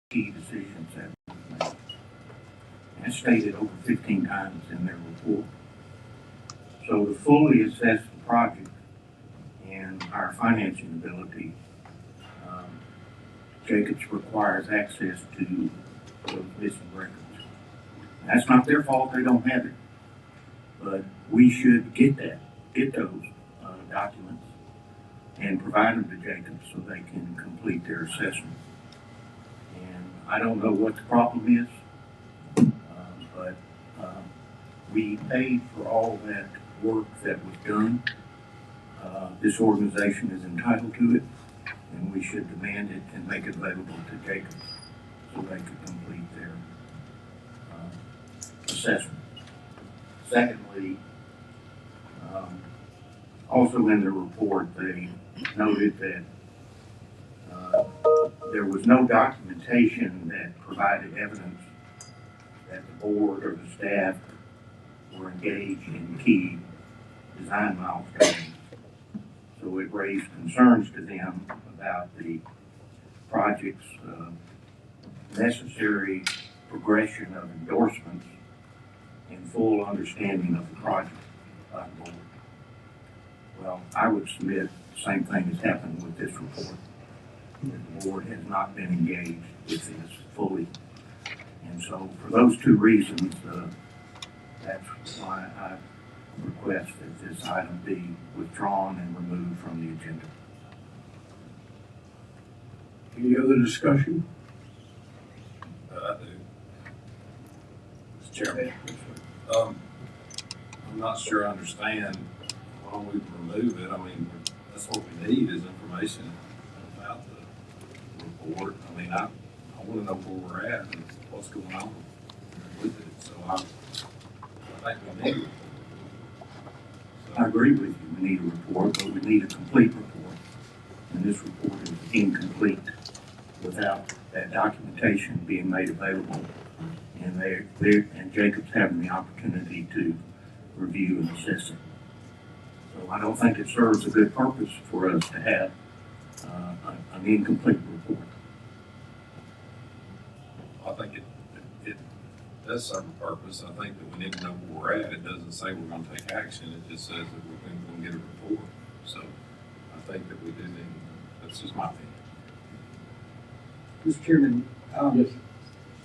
key decisions that were made. As stated over 15 times in their report. So to fully assess the project and our financing ability, Jacobs requires access to those missing records. That's not their fault, they don't have it. But we should get those documents and provide them to Jacobs so they can complete their assessment. And I don't know what the problem is, but we paid for all that work that was done. This organization is entitled to it, and we should demand it and make it available to Jacobs so they could complete their assessment. Secondly, also in the report, they noted that there was no documentation that provided evidence that the board or the staff were engaged in key design milestones. So it raised concerns to them about the project's necessary progression of endorsements and full understanding of the project by the board. Well, I would submit the same thing has happened with this report. The board has not been engaged with this fully. And so for those two reasons, that's why I request that this item be withdrawn and removed from the agenda. Any other discussion? I do. Mr. Chairman. I'm not sure I understand why we remove it. I mean, that's what we need is information about the report. I mean, I want to know where we're at and what's going on with it. So I think we need a report. I agree with you, we need a report, but we need a complete report. And this report is incomplete without that documentation being made available and Jacobs having the opportunity to review and assess it. So I don't think it serves a good purpose for us to have an incomplete report. I think it does serve a purpose. I think that we need to know where we're at. It doesn't say we're going to take action. It just says that we're going to get a report. So I think that we do need, that's just my opinion. Mr. Chairman, Yes.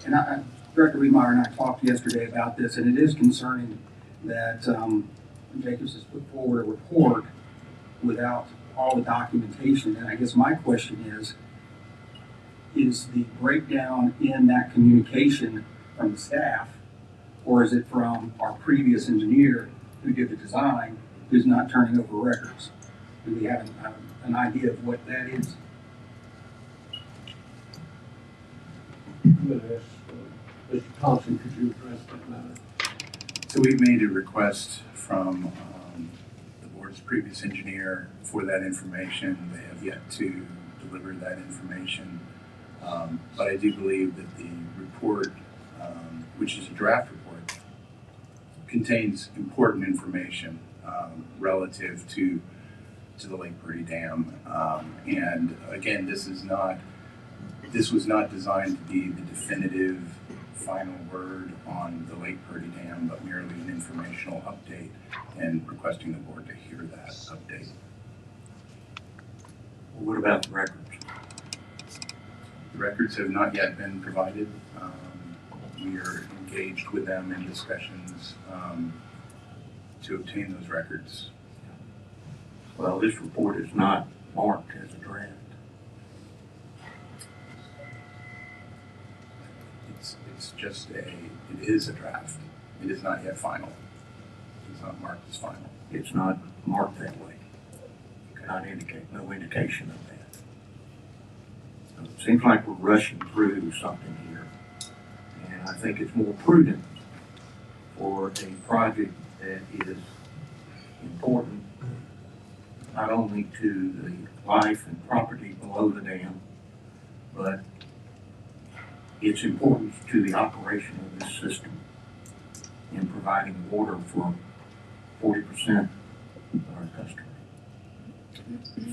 and Director Remeyer and I talked yesterday about this, and it is concerning that Jacobs has put forward a report without all the documentation. And I guess my question is the breakdown in that communication from the staff, or is it from our previous engineer who did the design, who's not turning over records? Do we have an idea of what that is? I'm going to ask Mr. Thompson, could you address that matter? So we've made a request from the board's previous engineer for that information. They have yet to deliver that information. But I do believe that the report, which is a draft report, contains important information relative to the Lake Purdy Dam. And again, this was not designed to be the definitive final word on the Lake Purdy Dam, but merely an informational update and requesting the board to hear that update. Well, what about the records? The records have not yet been provided. We are engaged with them in discussions to obtain those records. Well, this report is not marked as a draft. It is a draft. It is not yet final. It's not marked as final. It's not marked that way. No indication of that. So it seems like we're rushing through something here. And I think it's more prudent for a project that is important not only to the life and property below the dam, but its importance to the operation of this system in providing water for 40% of our customers.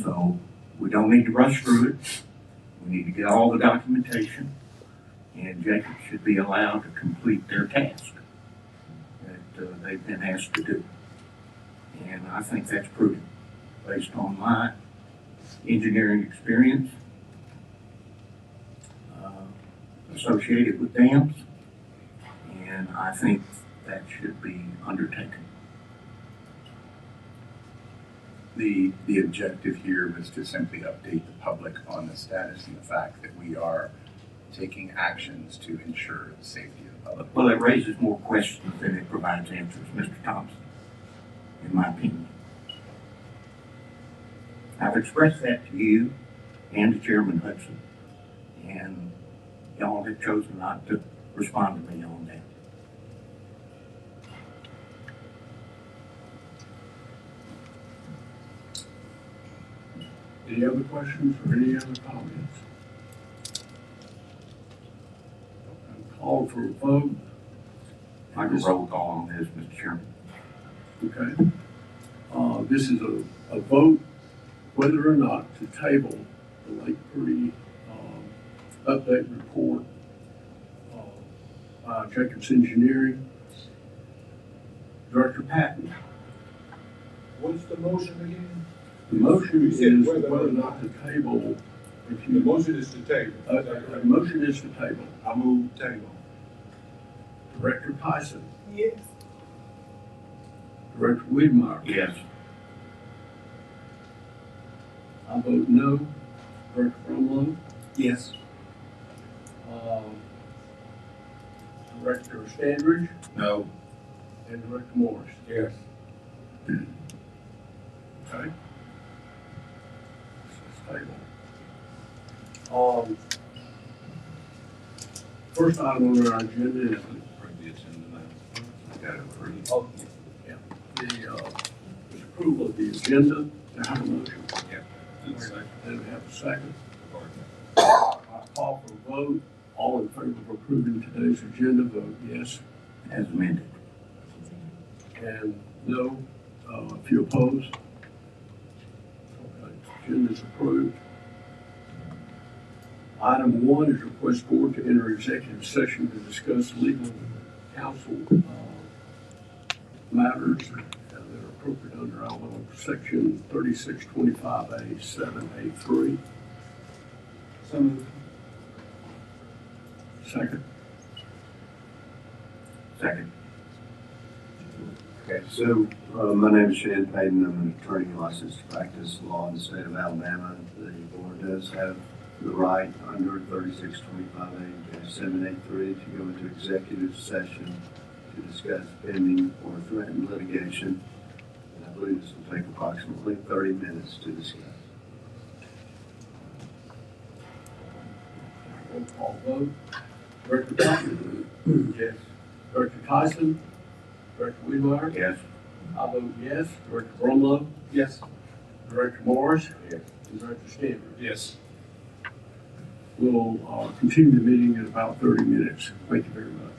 So we don't need to rush through it. We need to get all the documentation. And Jacob should be allowed to complete their task that they've been asked to do. And I think that's prudent, based on my engineering experience associated with dams, and I think that should be undertaken. The objective here was to simply update the public on the status and the fact that we are taking actions to ensure the safety of the public. Well, it raises more questions than it provides answers, Mr. Thompson, in my opinion. I've expressed that to you and to Chairman Hudson, and y'all have chosen not to respond to me on that. Any other questions or any other comments? I'm called for a vote. I can roll call on this, Mr. Chairman. Okay. This is a vote whether or not to table the Lake Pretty update report by Jacobs Engineering. Director Patton. What's the motion again? The motion You is said whether or not to table. If The you, motion is to table. a motion is to table. I move table. Director Tyson. Yes. Director Wiedemeyer. Yes. I vote no. Director Brumlow. Yes. Director Standridge No. and Director Morris. Yes. Okay. This is tabled. First item on our agenda is Bring the agenda now. I got it approved. the approval of the agenda. Do I have a motion? And second. And we have a second. I call for a vote. All in favor of approving today's agenda, vote yes. As amended. And no, if you oppose. Okay, agenda is approved. Item 1 is request board to enter executive session to discuss legal counsel matters that are appropriate under Alabama section 3625A 7A3. So moved. Second. Second. Okay, so my name is Shan Payton. I'm an attorney licensed to practice law in the state of Alabama. The board does have the right under 3625A-783 to go into executive session to discuss pending or threatened litigation. And I believe this will take approximately 30 minutes to discuss. Roll call vote. Director Patton? Yes. Director Tyson? Director Wiedemeyer? Yes. I vote yes. Director Brumlow? Yes. Director Morris? Yes. And Director Standridge? Yes. We'll continue the meeting in about 30 minutes. Thank you very much.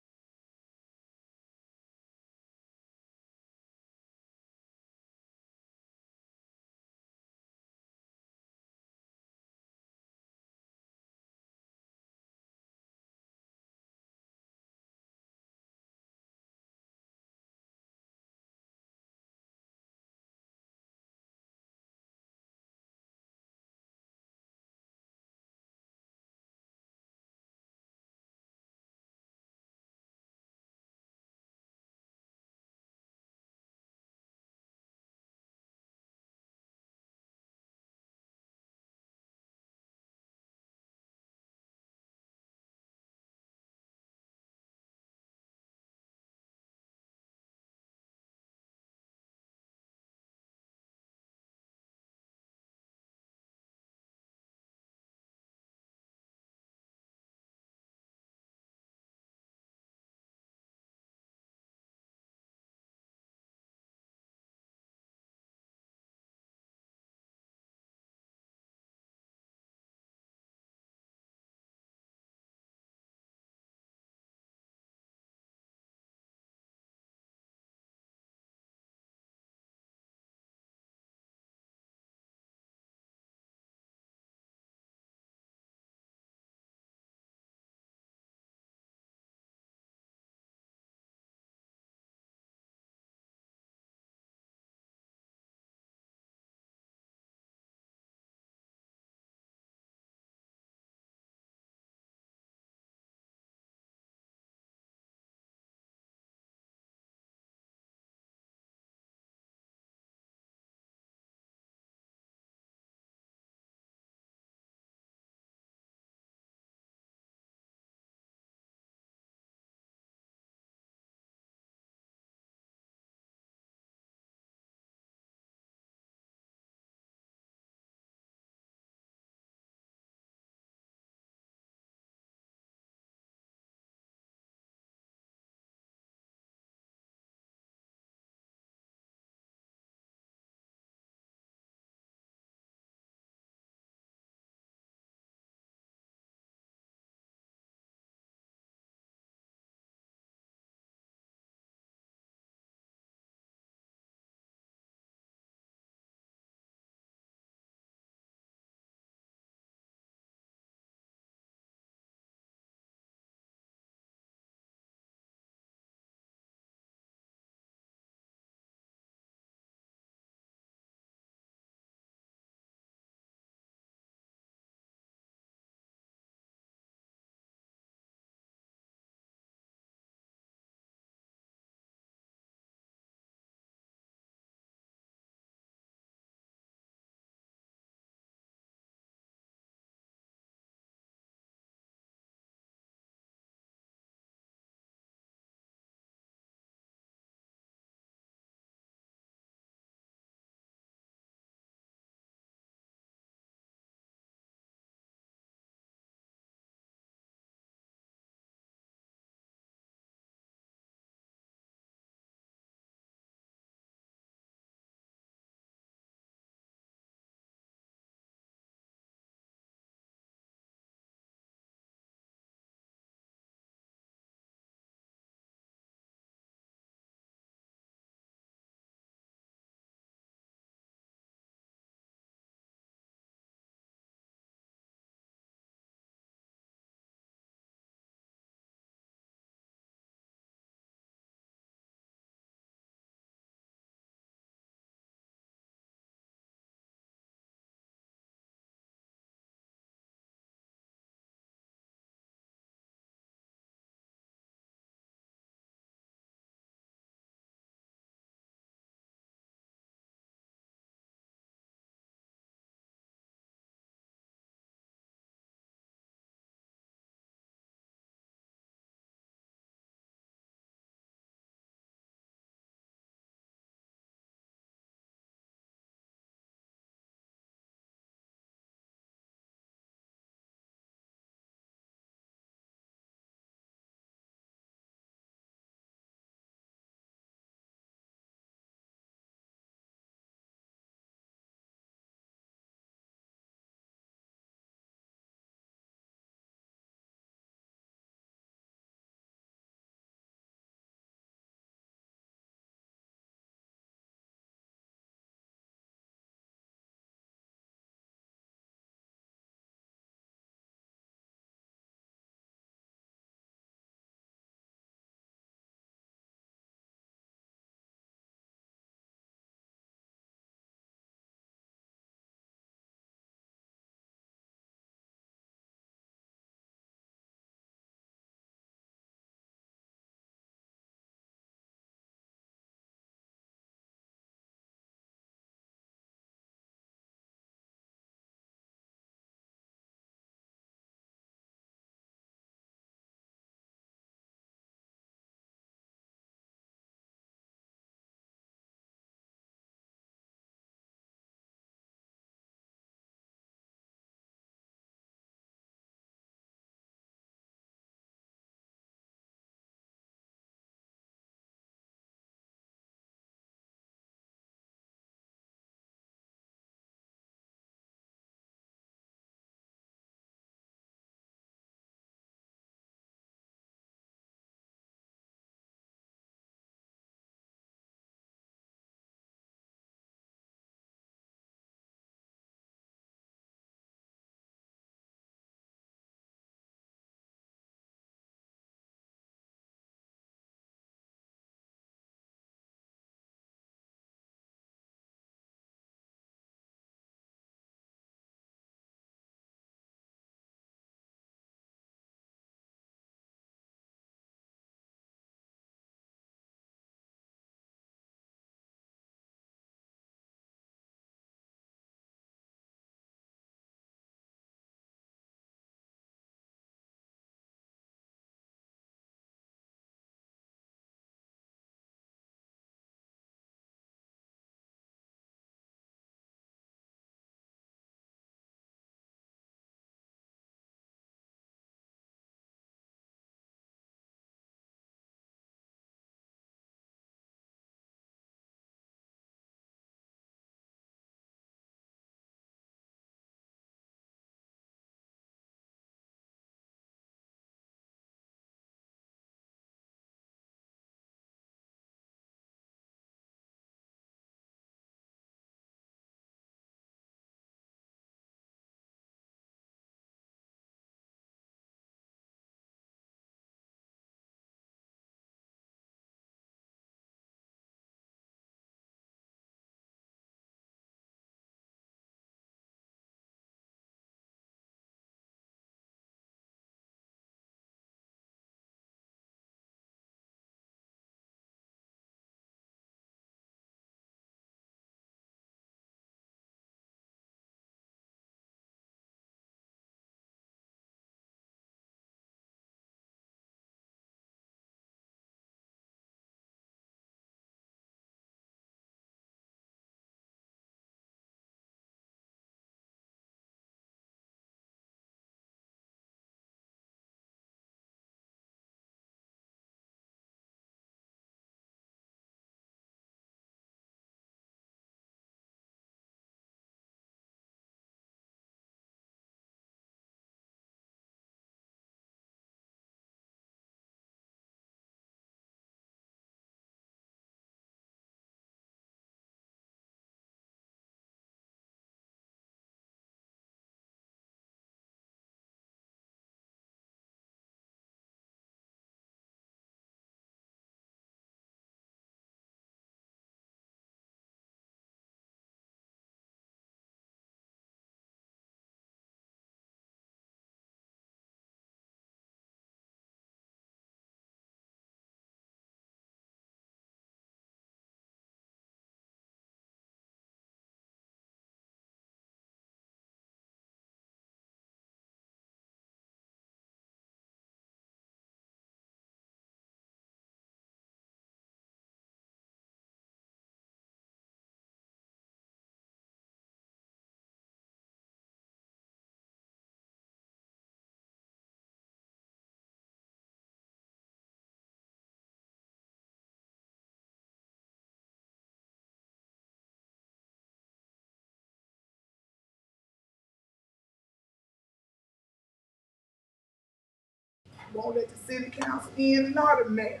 won't let the city council in and not the mayor.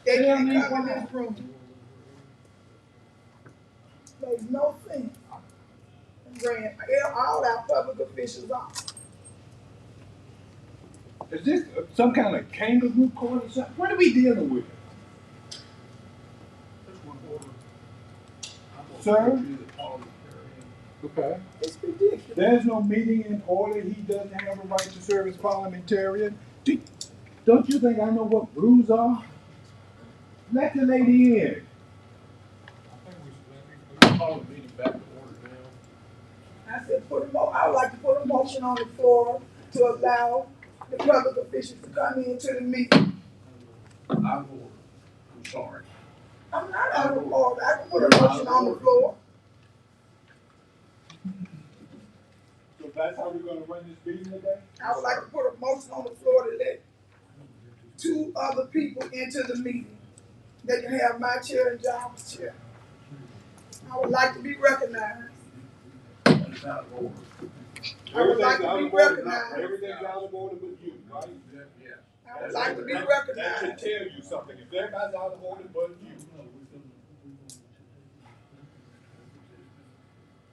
They Tell can't me come in why. this room. Makes no sense. Ran all our public officials off. Is this some kind of kangaroo court or something? What are we dealing with? Sir? Okay. It's ridiculous. There's no meeting in order. He doesn't have a right to serve as parliamentarian. Don't you think I know what rules are? Let the lady in. Call the meeting back to order now. I said, I would like to put a motion on the floor to allow the public officials to come into the meeting. Out of order. I'm sorry. I'm not out of order. I can put a motion on the floor. So that's how we're gonna run this meeting today? I would like to put a motion on the floor to let 2 other people into the meeting. They can have my chair and John's chair. I would like to be recognized. That's out of order. I would like to be recognized. Everything's out of order but you, right? Yeah. I would like to be That should recognized. tell you something. If everybody's out of order but you.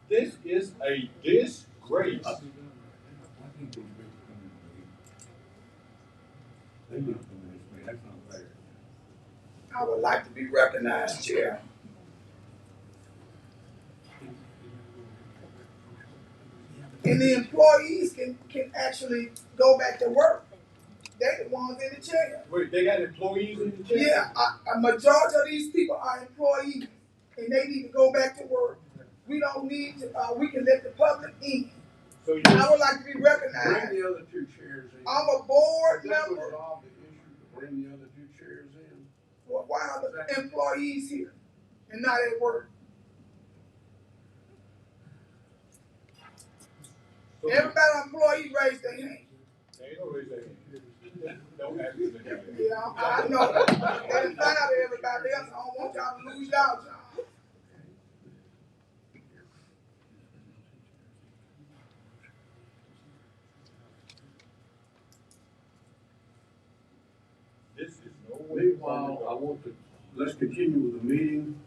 This is a disgrace. I would like to be recognized, Chair. And the employees can actually go back to work. They're the ones in the chair. Wait, they got employees in the chair? Yeah, a majority of these people are employees, and they need to go back to work. We don't need to, we can let the public in. So you I would like to be recognized. Bring the other 2 chairs in. I'm a board That would member. resolve the issue. Bring the other 2 chairs in. Well, why are the employees here and not at work? Everybody employee raise their hand. Ain't no reason. Don't ask me to do that. Yeah, I know. They done fired everybody else. I don't want y'all to lose y'all job. This is no way. Meanwhile, let's continue with the meeting.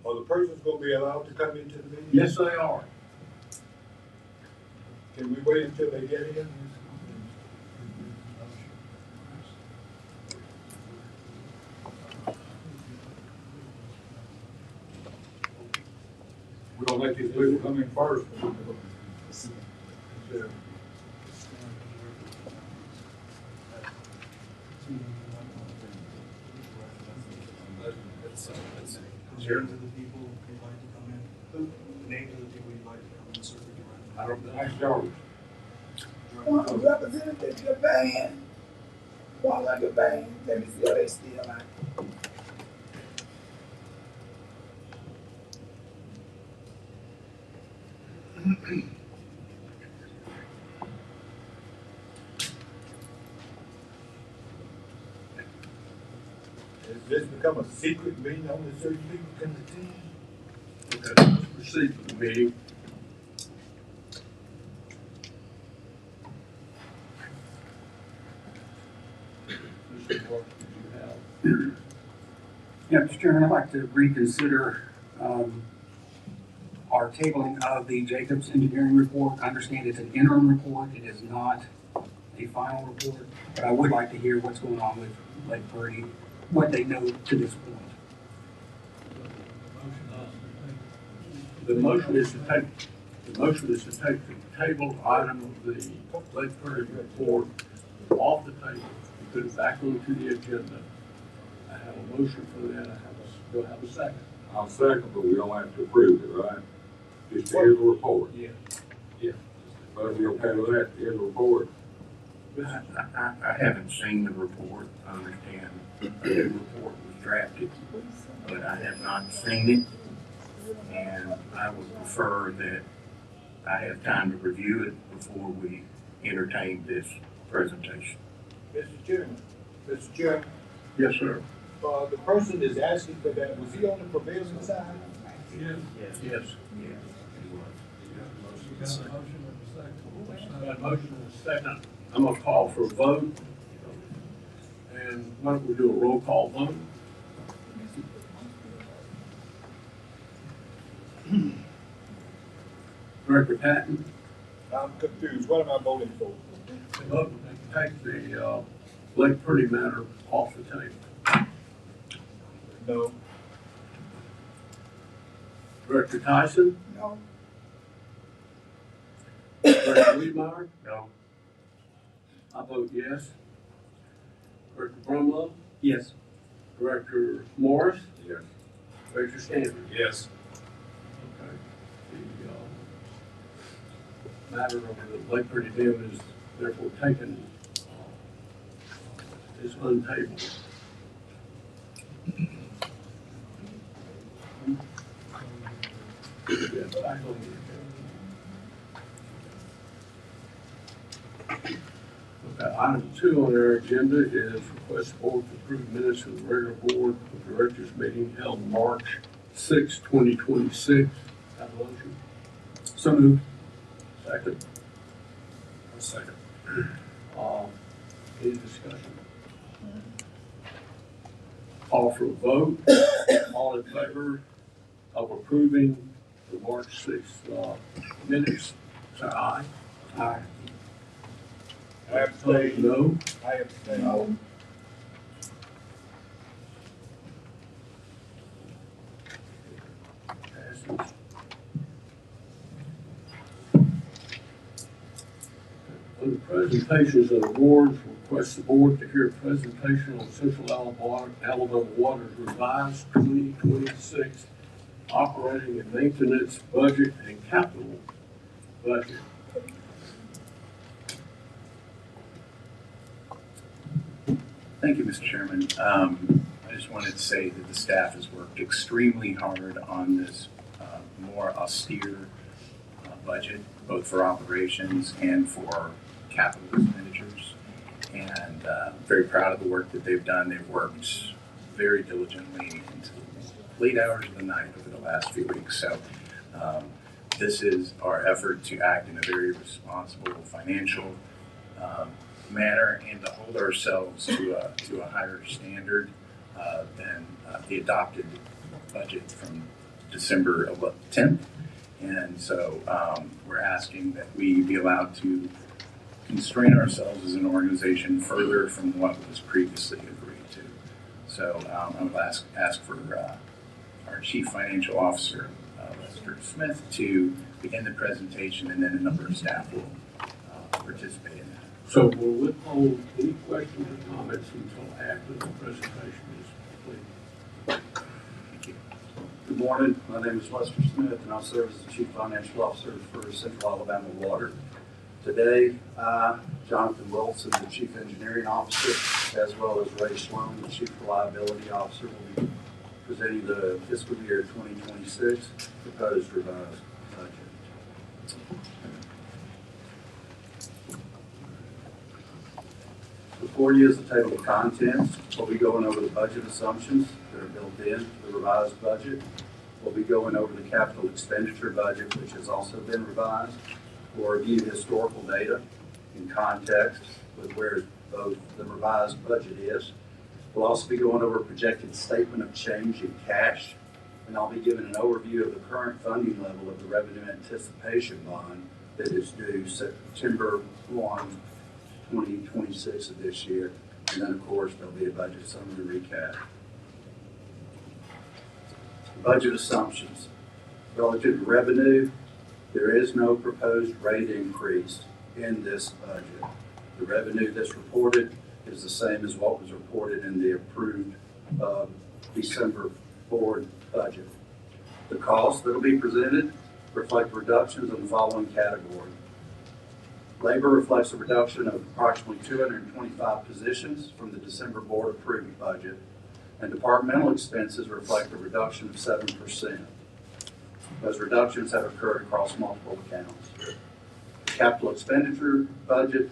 Are the persons gonna be allowed to come into the meeting? Yes, they are. Can we wait until they get here? We're gonna let these people come in first. Names of the people you'd like to come in. Names of the people you'd like to come in, sir. I don't, ask George. Representative Gavin, Walnut Gavin, let me see how they still like. Has this become a secret meeting only certain people can attend? Okay, let's proceed with the meeting. Mr. Parker, did you have? Yeah, Mr. Chairman, I'd like to reconsider our tabling of the Jacobs Engineering Report. I understand it's an interim report, it is not a final report, but I would like to hear what's going on with Lake Purdy, what they know to this point. The motion is to take the table item of the Lake Prairie report off the table, and put it back onto the agenda. I have a motion for that. Do I have a second? I'll second, but we don't have to approve it, right? Just here's the report. Yeah. Yeah. But we okay with that? Here's the report. I haven't seen the report. I understand the report was drafted, but I have not seen it. And I would prefer that I have time to review it before we entertain this presentation. Mr. Chairman, Yes, sir. the person is asking for that, was he on the prevailing side? Yes. Yes. Yeah. Got a motion and a second. I'm gonna call for a vote. And why don't we do a roll call vote? Director Patton? I'm confused. What am I voting for? Vote to take the Lake Pretty matter off the table. No. Director Tyson? No. Director Weedmeyer? No. I vote yes. Director Brumlow? Yes. Director Morris? Yes. Director Stanford? Yes. Okay. The matter of the Lake Pretty Dam is therefore taken, is untabled. Yeah, back on the agenda. Okay, item 2 on our agenda is request the board to approve minutes of the regular board of directors meeting held March 6, 2026. Have a motion? So moved. Second. Second. Any discussion? Call for a vote. All in favor of approving the March 6th minutes, say aye. Aye. I Opposed, abstain. no. I abstain. No. Passes. Under presentations and awards, request the board to hear a presentation on Central Alabama Water's revised 2026 operating and maintenance budget and capital budget. Thank you, Mr. Chairman. I just wanted to say that the staff has worked extremely hard on this more austere budget, both for operations and for capital expenditures. And very proud of the work that they've done. They've worked very diligently into late hours of the night over the last few weeks. So this is our effort to act in a very responsible financial manner and to hold ourselves to a higher standard than the adopted budget from December 10th. And so we're asking that we be allowed to constrain ourselves as an organization further from what was previously agreed to. So I would ask for our Chief Financial Officer, Lester Smith, to begin the presentation, and then a number of staff will participate in that. So we'll withhold any questions or comments until after the presentation is complete. Thank you. Good morning. My name is Lester Smith, and I serve as the Chief Financial Officer for Central Alabama Water. Today, Jonathan Wilson, the Chief Engineering Officer, as well as Ray Sloan, the Chief Reliability Officer, will be presenting the fiscal year 2026 proposed revised budget. Before you is the table of contents. We'll be going over the budget assumptions that are built in the revised budget. We'll be going over the capital expenditure budget, which has also been revised. We'll review historical data in context with where both the revised budget is. We'll also be going over a projected statement of change in cash, and I'll be giving an overview of the current funding level of the revenue anticipation bond that is due September 1, 2026 of this year. And then, of course, there'll be a budget summary recap. Budget assumptions. Relative to revenue, there is no proposed rate increase in this budget. The revenue that's reported is the same as what was reported in the approved December board budget. The costs that will be presented reflect reductions in the following category. Labor reflects a reduction of approximately 225 positions from the December board approved budget, and departmental expenses reflect a reduction of 7%. Those reductions have occurred across multiple accounts. The capital expenditure budget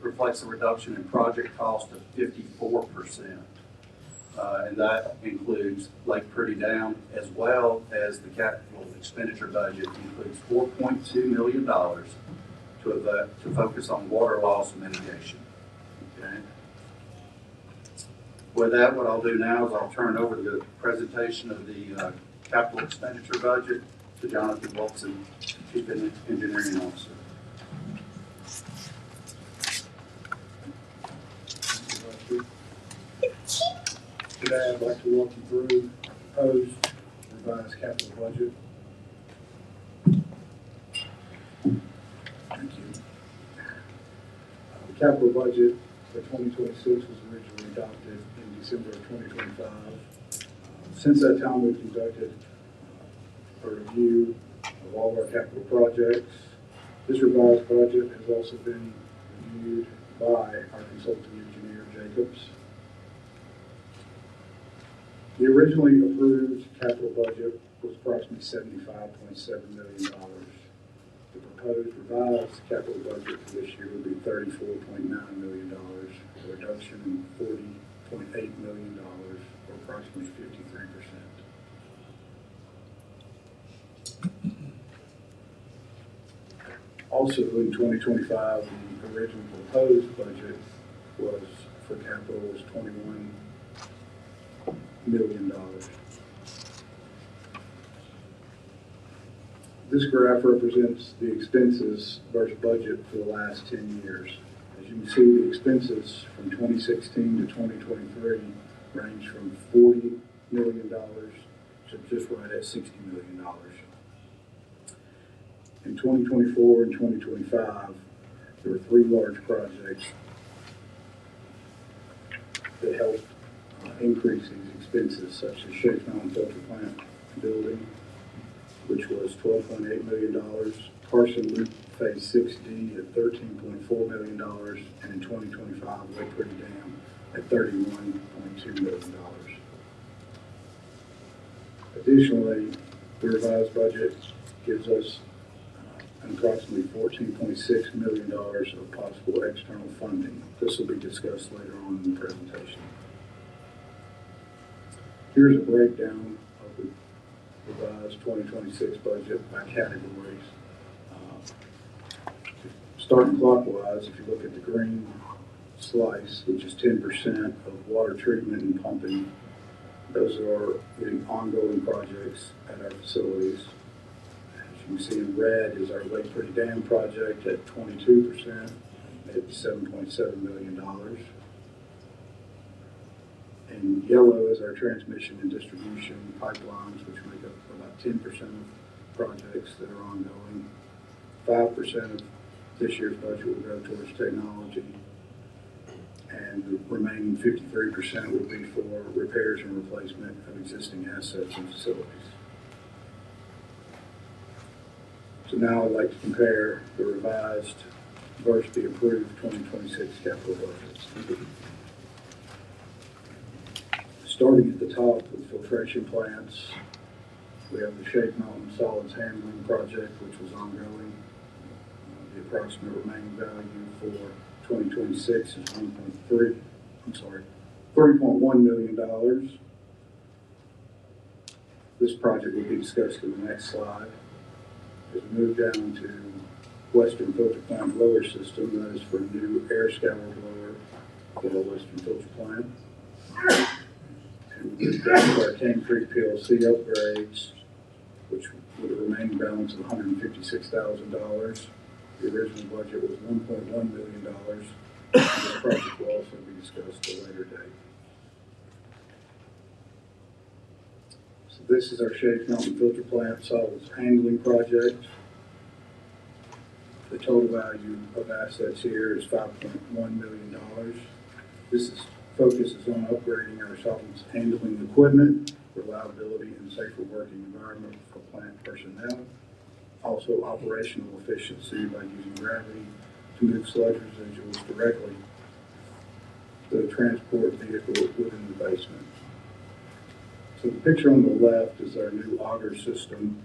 reflects a reduction in project cost of 54%. And that includes Lake Pretty Dam, as well as the capital expenditure budget includes $4.2 million to focus on water loss mitigation. Okay? With that, what I'll do now is I'll turn over the presentation of the capital expenditure budget to Jonathan Wilson, Chief Engineering Officer. Today, I'd like to walk you through our proposed revised capital budget. Thank you. The capital budget for 2026 was originally adopted in December of 2025. Since that time, we've conducted a review of all of our capital projects. This revised budget has also been reviewed by our consulting engineer, Jacobs. The originally approved capital budget was approximately $75.7 million. The proposed revised capital budget for this year would be $34.9 million, a reduction in $40.8 million, or approximately 53%. Also, in 2025, the original proposed budget was for capital was $21 million. This graph represents the expenses versus budget for the last 10 years. As you can see, the expenses from 2016 to 2023 range from $40 million to just right at $60 million. In 2024 and 2025, there were three large projects that helped increase these expenses, such as Shakes Mountain Filter Plant building, which was $12.8 million, Carson Loop Phase 6D at $13.4 million, and in 2025, Lake Pretty Dam at $31.2 million. Additionally, the revised budget gives us approximately $14.6 million of possible external funding. This will be discussed later on in the presentation. Here's a breakdown of the revised 2026 budget by categories. Starting clockwise, if you look at the green slice, which is 10% of water treatment and pumping, those are the ongoing projects at our facilities. As you can see in red is our Lake Pretty Dam project at 22%, at $7.7 million. And yellow is our transmission and distribution pipelines, which make up about 10% of projects that are ongoing. 5% of this year's budget will go towards technology, and the remaining 53% will be for repairs and replacement of existing assets and facilities. So now I'd like to compare the revised versus the approved 2026 capital budgets. Starting at the top with filtration plants, we have the Shake Mountain Solids Handling Project, which was ongoing. The approximate remaining value for 2026 is $3.1 million. This project will be discussed in the next slide. As we move down to Western Filter Plant Blower System, that is for a new air scour blower for the Western Filter Plant. And we move down to our Cane Creek PLC upgrades, which with a remaining balance of $156,000. The original budget was $1.1 million. This project will also be discussed at a later date. So this is our Shakes Mountain Filter Plant Solids Handling Project. The total value of assets here is $5.1 million. This focuses on upgrading our solids handling equipment, reliability, and safer working environment for plant personnel. Also operational efficiency by using gravity to move sludge residuals directly to the transport vehicle within the basement. So the picture on the left is our new auger system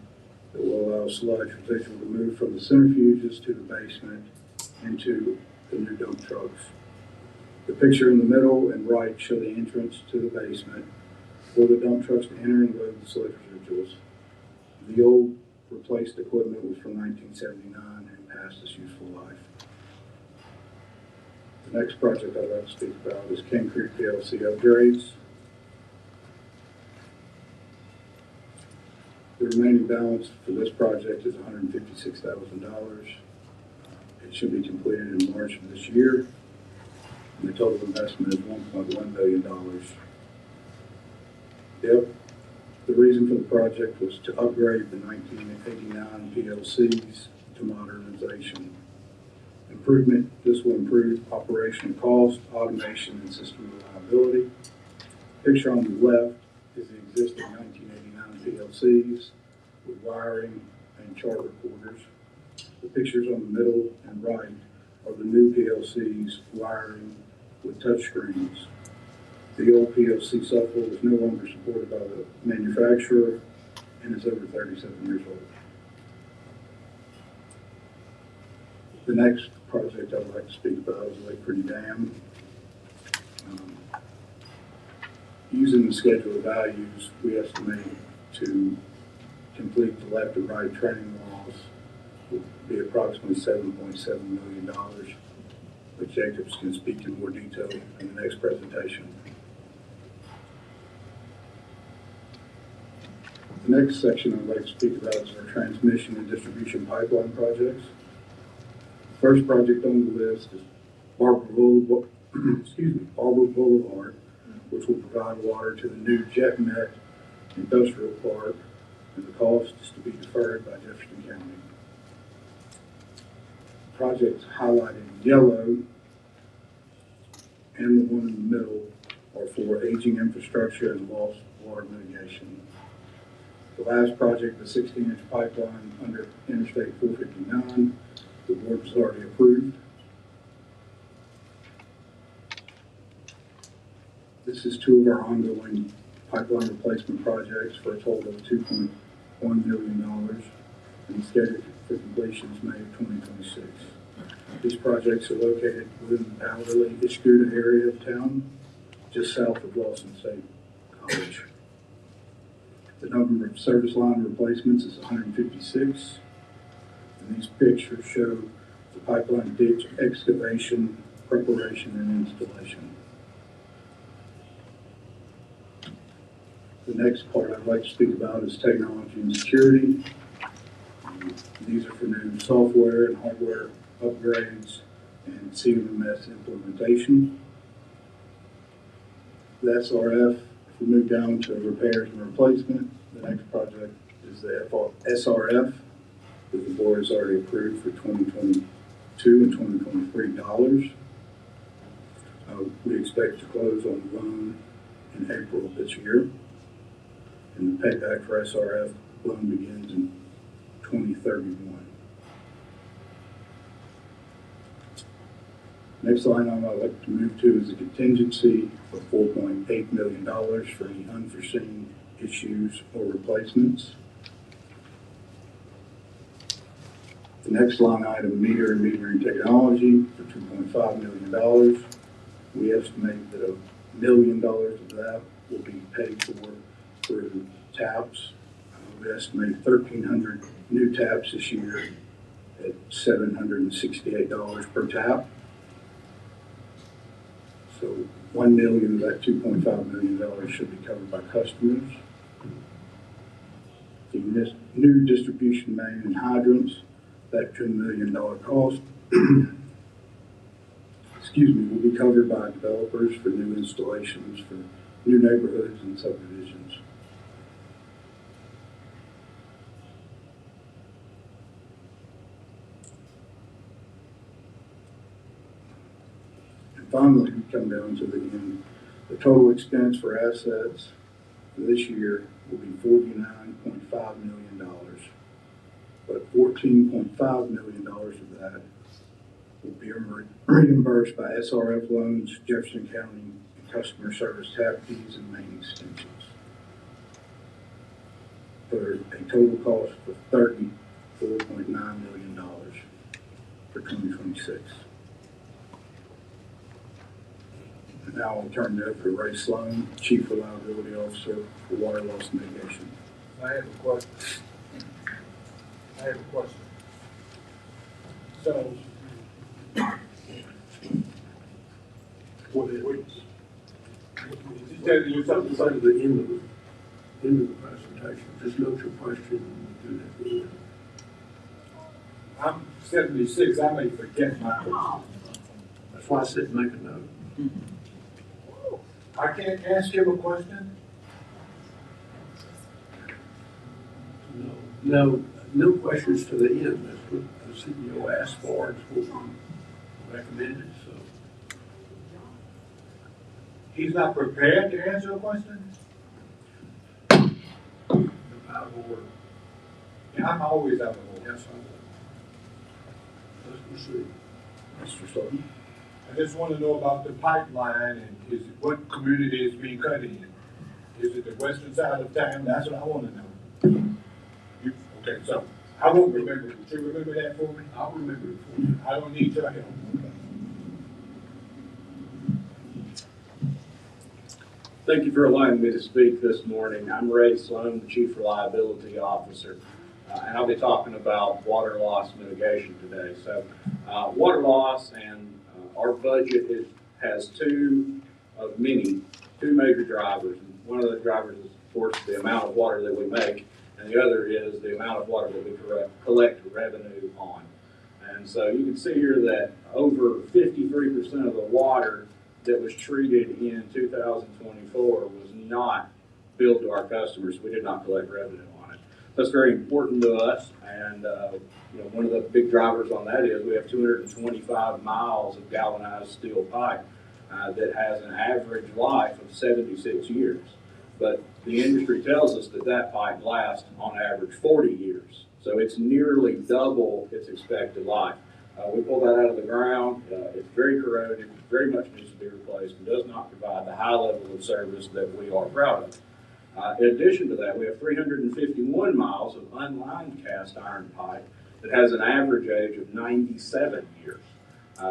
that will allow sludge residual to move from the centrifuges to the basement into the new dump trucks. The picture in the middle and right show the entrance to the basement for the dump trucks to enter and load the sludge residuals. The old replaced equipment was from 1979 and past its useful life. The next project I'd like to speak about is King Creek PLC upgrades. The remaining balance for this project is $156,000. It should be completed in March of this year, and the total investment is $1.1 billion. The reason for the project was to upgrade the 1989 PLCs to modernization. This will improve operational cost, automation, and system reliability. Picture on the left is the existing 1989 PLCs with wiring and chart recorders. The pictures on the middle and right are the new PLCs wiring with touchscreens. The old PLC software is no longer supported by the manufacturer and is over 37 years old. The next project I'd like to speak about is Lake Pretty Dam. Using the schedule of values, we estimate to complete the left and right training walls will be approximately $7.7 million, but Jacobs can speak in more detail in the next presentation. The next section I'd like to speak about is our transmission and distribution pipeline projects. The first project on the list is Barber Boulevard, which will provide water to the new JetNet Industrial Park, and the cost is to be deferred by Jefferson County. Projects highlighted in yellow and the one in the middle are for aging infrastructure and lost water mitigation. The last project, the 16-inch pipeline under Interstate 459, the board has already approved. This is two of our ongoing pipeline replacement projects for a total of $2.1 million, and scheduled for completion is May of 2026. These projects are located within the Powderly-Iscuda area of town, just south of Lawson State College. The number of service line replacements is 156, and these pictures show the pipeline ditch excavation, preparation, and installation. The next part I'd like to speak about is technology and security. These are for new software and hardware upgrades and CMMS implementation. The SRF, if we move down to repairs and replacement, the next project is the SRF that the board has already approved for 2022 and 2023 dollars. We expect to close on the loan in April of this year, and the payback for SRF loan begins in 2031. Next line item I'd like to move to is a contingency of $4.8 million for any unforeseen issues or replacements. The next line item, meter and metering technology, for $2.5 million. We estimate that $1 million of that will be paid for through taps. We estimate 1,300 new taps this year at $768 per tap. So $1 million of that $2.5 million should be covered by customers. The new distribution main and hydrants, that $2 million cost, will be covered by developers for new installations for new neighborhoods and subdivisions. And finally, we come down to the end. The total expense for assets for this year will be $49.5 million, but $14.5 million of that will be reimbursed by SRF loans, Jefferson County, and customer service tap fees and main extensions, for a total cost of $34.9 million for 2026. And now I'll turn it over to Ray Sloan, Chief Reliability Officer for Water Loss Mitigation. I have a question. I have a question. So, You something to say to the end of the presentation, just note your question and do that at the end. I'm 76, I may forget my question. That's why I said make a note. I can't ask him a question? No questions to the end. That's what the CEO asked for, it's what we recommended, so. He's not prepared to answer a question? Out of order. Yeah, I'm always out of order. Yes, I will. Let's proceed. Mr. Sutton? I just want to know about the pipeline and what community is being cut in? Is it the western side of town? That's what I want to know. Okay, so I won't remember. Would you remember that for me? I'll remember it for you. I don't need your help. Thank you for allowing me to speak this morning. I'm Ray Sloan, the Chief Reliability Officer, and I'll be talking about water loss mitigation today. So water loss and our budget has two major drivers. And one of the drivers is, of course, the amount of water that we make, and the other is the amount of water that we collect revenue on. And so you can see here that over 53% of the water that was treated in 2024 was not billed to our customers. We did not collect revenue on it. That's very important to us, and one of the big drivers on that is we have 225 miles of galvanized steel pipe that has an average life of 76 years. But the industry tells us that that pipe lasts on average 40 years. So it's nearly double its expected life. We pull that out of the ground. It's very corroded, very much needs to be replaced, and does not provide the high level of service that we are proud of. In addition to that, we have 351 miles of unlined cast iron pipe that has an average age of 97 years.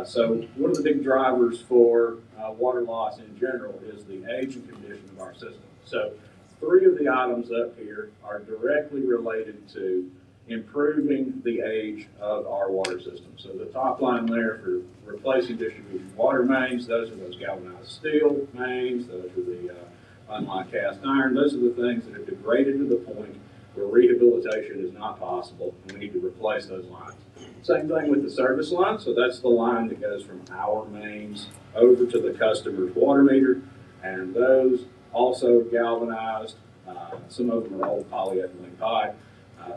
So one of the big drivers for water loss in general is the age and condition of our system. So 3 of the items up here are directly related to improving the age of our water system. So the top line there for replacing distribution water mains, those are those galvanized steel mains, those are the unlined cast iron. Those are the things that have degraded to the point where rehabilitation is not possible, and we need to replace those lines. Same thing with the service line. So that's the line that goes from our mains over to the customer's water meter, and those also galvanized. Some of them are old polyethylene pipe.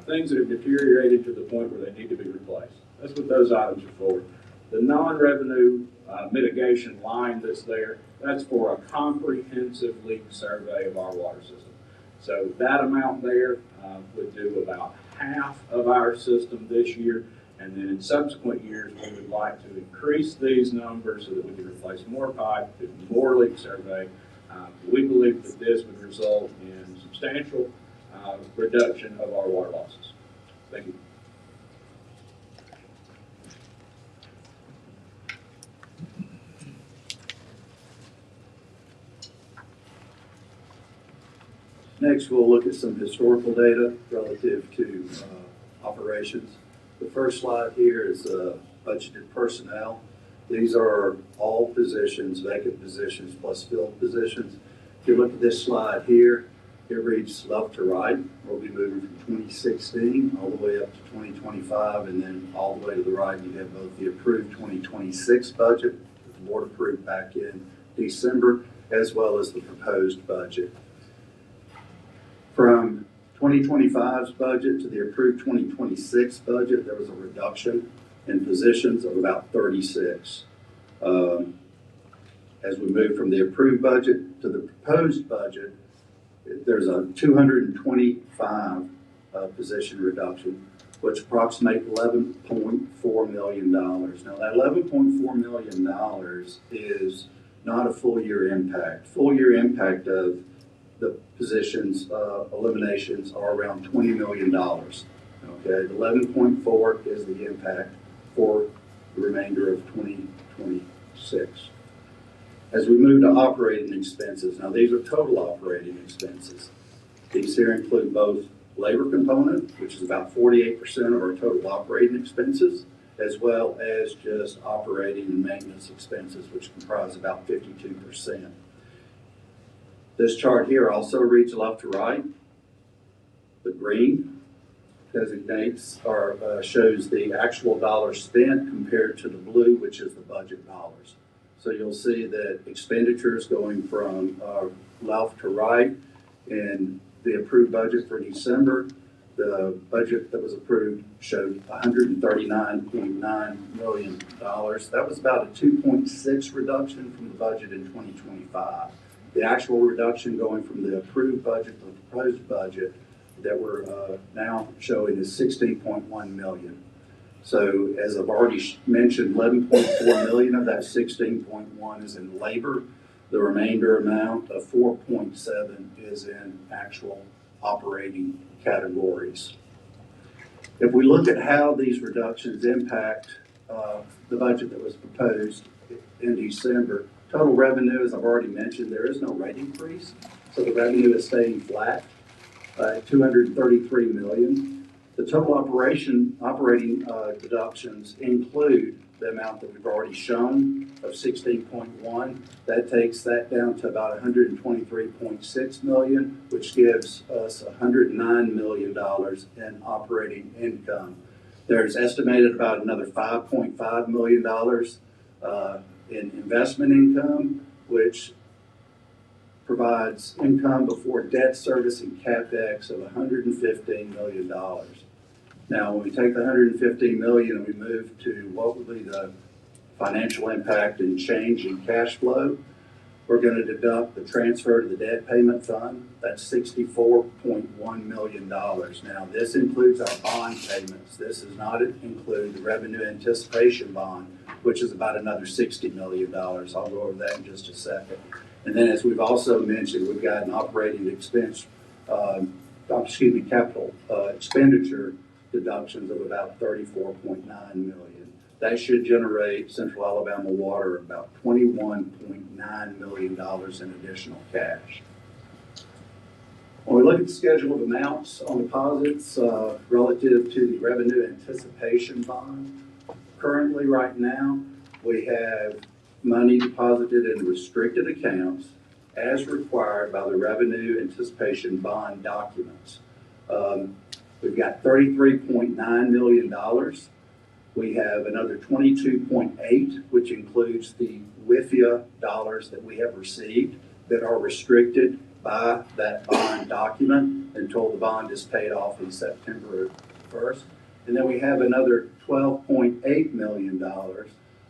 Things that have deteriorated to the point where they need to be replaced. That's what those items are for. The non-revenue mitigation line that's there, that's for a comprehensive leak survey of our water system. So that amount there would do about half of our system this year, and then in subsequent years we would like to increase these numbers so that we can replace more pipe, do more leak survey. We believe that this would result in substantial reduction of our water losses. Thank you. Next, we'll look at some historical data relative to operations. The first slide here is budgeted personnel. These are all positions, vacant positions plus filled positions. If you look at this slide here, it reads left to right. We'll be moving from 2016 all the way up to 2025, and then all the way to the right you have both the approved 2026 budget that the board approved back in December, as well as the proposed budget. From 2025's budget to the approved 2026 budget, there was a reduction in positions of about 36. As we move from the approved budget to the proposed budget, there's a 225 position reduction, which approximates $11.4 million. Now that $11.4 million is not a full year impact. Full year impact of the positions eliminations are around $20 million. Okay, the 11.4 is the impact for the remainder of 2026. As we move to operating expenses, now these are total operating expenses. These here include both labor component, which is about 48% of our total operating expenses, as well as just operating and maintenance expenses, which comprise about 52%. This chart here also reads left to right. The green designates or shows the actual dollars spent compared to the blue, which is the budget dollars. So you'll see that expenditures going from left to right in the approved budget for December, the budget that was approved showed $139.9 million. That was about a 2.6 reduction from the budget in 2025. The actual reduction going from the approved budget to the proposed budget that we're now showing is $16.1 million. So as I've already mentioned, $11.4 million of that $16.1 is in labor. The remainder amount of $4.7 is in actual operating categories. If we look at how these reductions impact the budget that was proposed in December, total revenue, as I've already mentioned, there is no rate increase. So the revenue is staying flat at $233 million. The total operating deductions include the amount that we've already shown of 16.1. That takes that down to about 123.6 million, which gives us $109 million in operating income. There's estimated about another $5.5 million in investment income, which provides income before debt service and CapEx of $115 million. Now, when we take the $115 million and we move to what would be the financial impact and change in cash flow, we're going to deduct the transfer to the debt payment fund. That's $64.1 million. Now, this includes our bond payments. This does not include the revenue anticipation bond, which is about another $60 million. I'll go over that in just a second. And then, as we've also mentioned, we've got an operating expense, capital expenditure deductions of about $34.9 million. That should generate Central Alabama Water about $21.9 million in additional cash. When we look at the schedule of amounts on deposits relative to the revenue anticipation bond, currently right now we have money deposited in restricted accounts as required by the revenue anticipation bond documents. We've got $33.9 million. We have another 22.8, which includes the WIFIA dollars that we have received that are restricted by that bond document until the bond is paid off in September 1st. And then we have another $12.8 million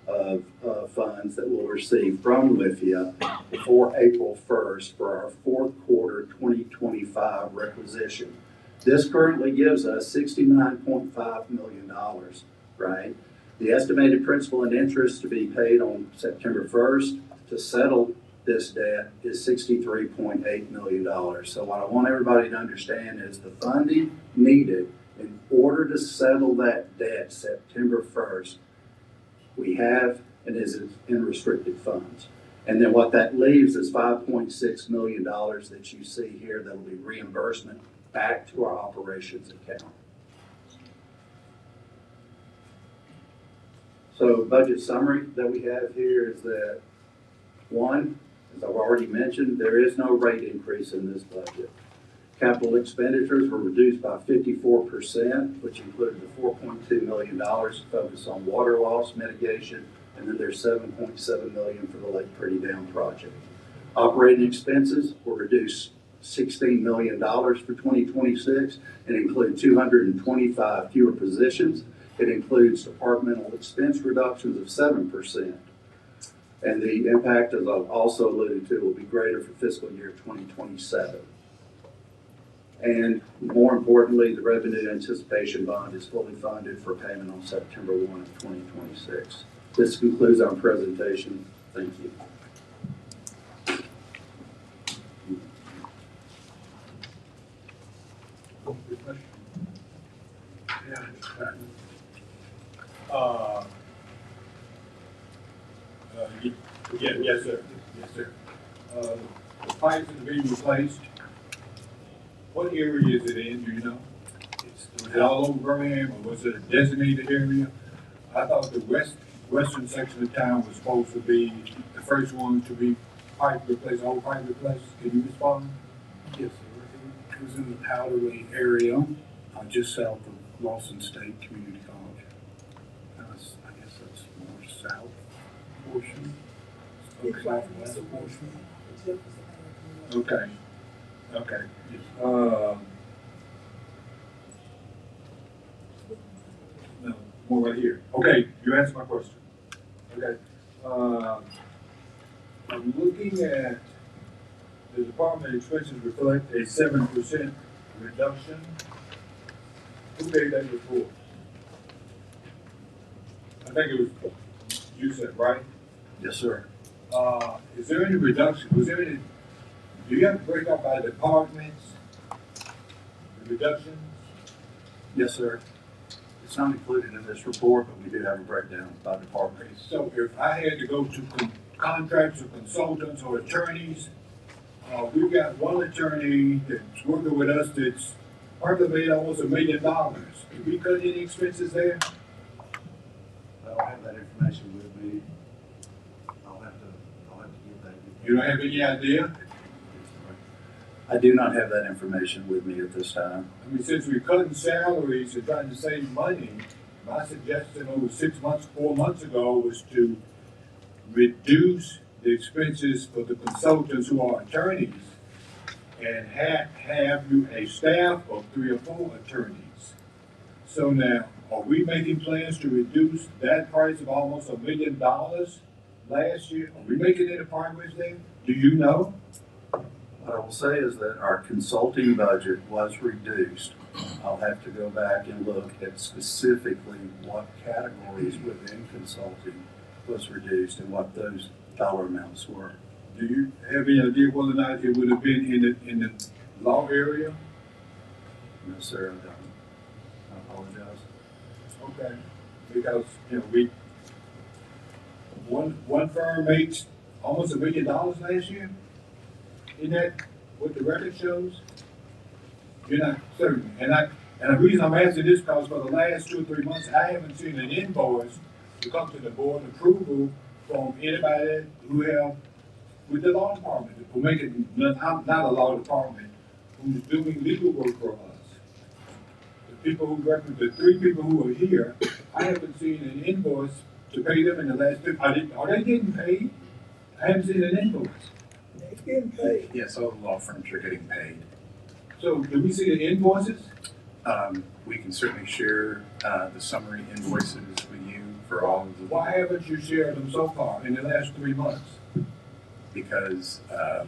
of funds that we'll receive from WIFIA before April 1st for our fourth quarter 2025 requisition. This currently gives us $69.5 million, right? The estimated principal and interest to be paid on September 1st to settle this debt is $63.8 million. So what I want everybody to understand is the funding needed in order to settle that debt September 1st, we have and is in restricted funds. And then what that leaves is $5.6 million that you see here that will be reimbursement back to our operations account. So budget summary that we have here is that, one, as I've already mentioned, there is no rate increase in this budget. Capital expenditures were reduced by 54%, which included the $4.2 million focused on water loss mitigation, and then there's $7.7 million for the Lake Pretty Dam project. Operating expenses were reduced $16 million for 2026 and include 225 fewer positions. It includes departmental expense reductions of 7%. And the impact, as I've also alluded to, will be greater for fiscal year 2027. And more importantly, the revenue anticipation bond is fully funded for payment on September 1 of 2026. This concludes our presentation. Thank you. Yes, sir. Yes, sir. The pipes that are being replaced, What area is it in, do you know? Was it all over Birmingham, or was it a designated area? I thought the western section of town was supposed to be the first one to be pipe replaced, whole pipe replaced. Can you respond? Yes, sir. It was in the Powderly area, just south of Lawson State Community College. I guess that's more south portion. Southwest portion. Okay, okay. No, more right here. Okay, you answered my question. Okay. I'm looking at the department expenses reflect a 7% reduction. Who gave that report? I think it was, you said, right? Yes, sir. Is there any reduction, was there any, do you have to break up by departments? The reductions? Yes, sir. It's not included in this report, but we do have a breakdown by department. So if I had to go to contracts or consultants or attorneys, we've got one attorney that's working with us that's probably almost $1 million. Did we cut any expenses there? I don't have that information with me. I'll have to get that. You don't have any idea? I do not have that information with me at this time. I mean, since we're cutting salaries and trying to save money, my suggestion over 6 months, 4 months ago was to reduce the expenses for the consultants who are attorneys and have you a staff of 3 or 4 attorneys. So now, are we making plans to reduce that price of almost $1 million last year? Are we making any progress there? Do you know? What I will say is that our consulting budget was reduced. I'll have to go back and look at specifically what categories within consulting was reduced and what those dollar amounts were. Do you have any idea whether or not it would have been in the law area? No, sir, I don't. I apologize. Okay, because, you know, one firm made almost $1 million last year. Isn't that what the record shows? You're not certain, and the reason I'm asking this because for the last 2 or 3 months, I haven't seen an invoice to come to the board approval from anybody who have with the law department, who make it, not a law department, who's doing legal work for us. The people who represent, the 3 people who are here, I haven't seen an invoice to pay them in the last 2. Are they getting paid? I haven't seen an invoice. They getting paid. Yes, all the law firms are getting paid. So do we see the invoices? We can certainly share the summary invoices with you for all of the. Why haven't you shared them so far in the last 3 months? Because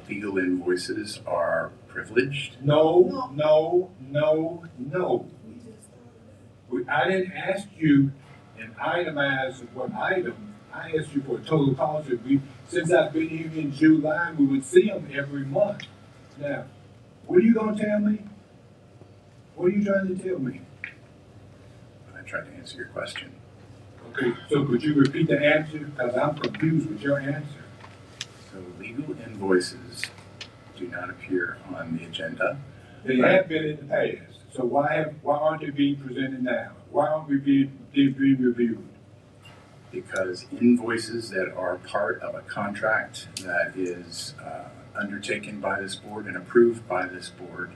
legal invoices are privileged. No. I didn't ask you an itemized what item. I asked you for a total cost. Since I've been here in July, we would see them every month. Now, what are you gonna tell me? What are you trying to tell me? I tried to answer your question. Okay, so could you repeat the answer? Because I'm confused with your answer. So legal invoices do not appear on the agenda. They have been in the past. So why aren't they being presented now? Why aren't we being reviewed? Because invoices that are part of a contract that is undertaken by this board and approved by this board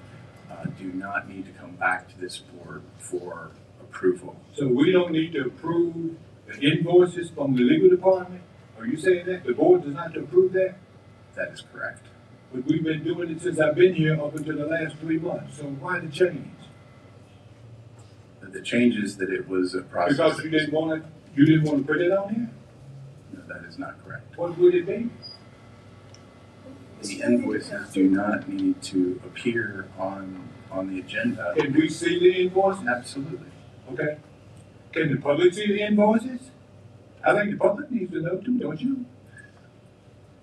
do not need to come back to this board for approval. So we don't need to approve the invoices from the legal department? Are you saying that? The board does not have to approve that? That is correct. But we've been doing it since I've been here up until the last 3 months. So why the change? The change is that it was a process. Because you didn't want to put it on here? No, that is not correct. What would it be? The invoices do not need to appear on the agenda. Can we see the invoices? Absolutely. Okay. Can the public see the invoices? I think the public needs to know too, don't you?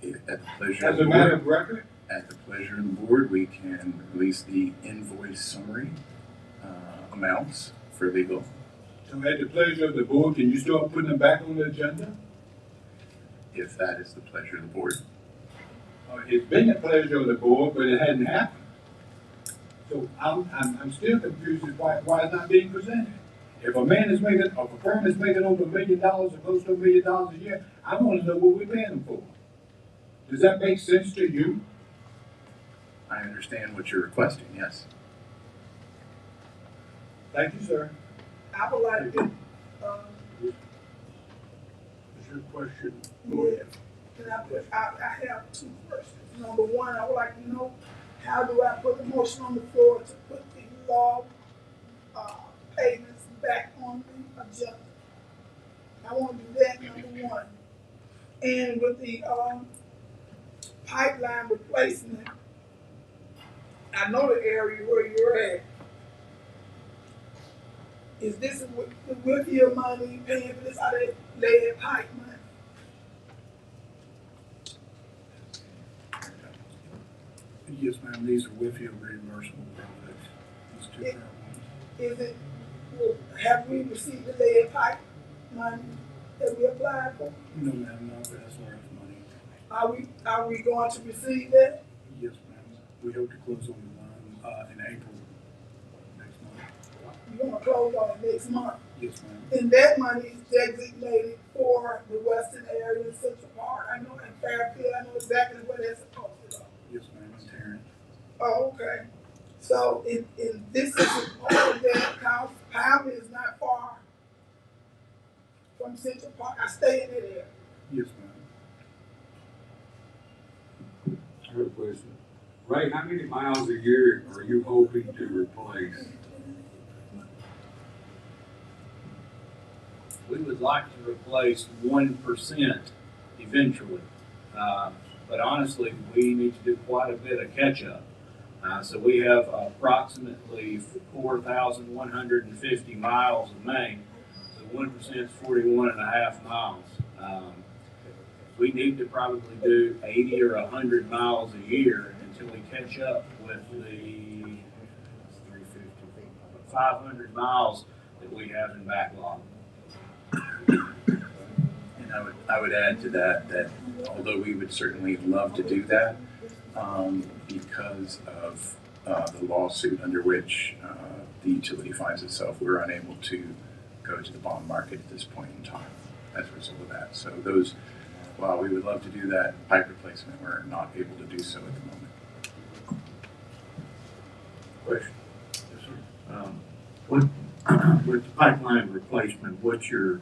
At the pleasure As of the a matter board, of record? at the pleasure of the board, we can release the invoice summary amounts for legal. So at the pleasure of the board, can you start putting them back on the agenda? If that is the pleasure of the board. It's been the pleasure of the board, but it hadn't happened. So I'm still confused as why it's not being presented. If a man is making, if a firm is making over $1 million or close to $1 million a year, I wanna know what we're paying them for. Does that make sense to you? I understand what you're requesting, yes. Thank you, sir. I would like to, Is your question? yeah, can I have two questions. Number one, I would like to know, how do I put a motion on the floor to put the law, payments back on the agenda? I want to do that, number one. And with the, pipeline replacement, I know the area where you're at. Is this with your money paying for this out of lead pipe money? Yes, ma'am, these are Whitfield reimbursable projects, these two current ones. Is it, have we received the lead pipe money that we applied for? No, ma'am, not the SRF money. Are we going to receive that? Yes, ma'am, we hope to close on the line, in April next month. You're gonna close on it next month? Yes, ma'am. And that money is designated for the western area and Central Park. I know in Fairfield, I know exactly where that's supposed to go. Yes, ma'am, in Tarrant. Oh, okay. So in this is part of that house, Powell is not far from Central Park. I stay in that area. Yes, ma'am. I have a question. Ray, how many miles a year are you hoping to replace? We would like to replace 1% eventually. But honestly, we need to do quite a bit of catch-up. So we have approximately 4,150 miles of main. So 1% is 41.5 miles. We need to probably do 80 or 100 miles a year until we catch up with the 500 miles that we have in backlog. And I would add to that although we would certainly love to do that, because of the lawsuit under which the utility finds itself, we're unable to go to the bond market at this point in time as a result of that. So those, while we would love to do that pipe replacement, we're not able to do so at the moment. Question. Yes, sir. With the pipeline replacement, what's your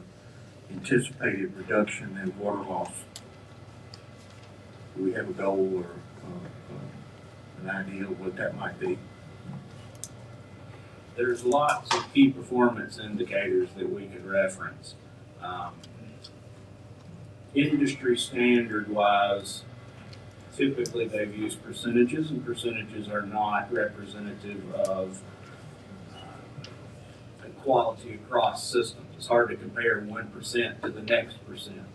anticipated reduction in water loss? Do we have a goal or an idea of what that might be? There's lots of key performance indicators that we could reference. Industry standard wise, typically they've used percentages, and percentages are not representative of quality across systems. It's hard to compare 1% to the next percent.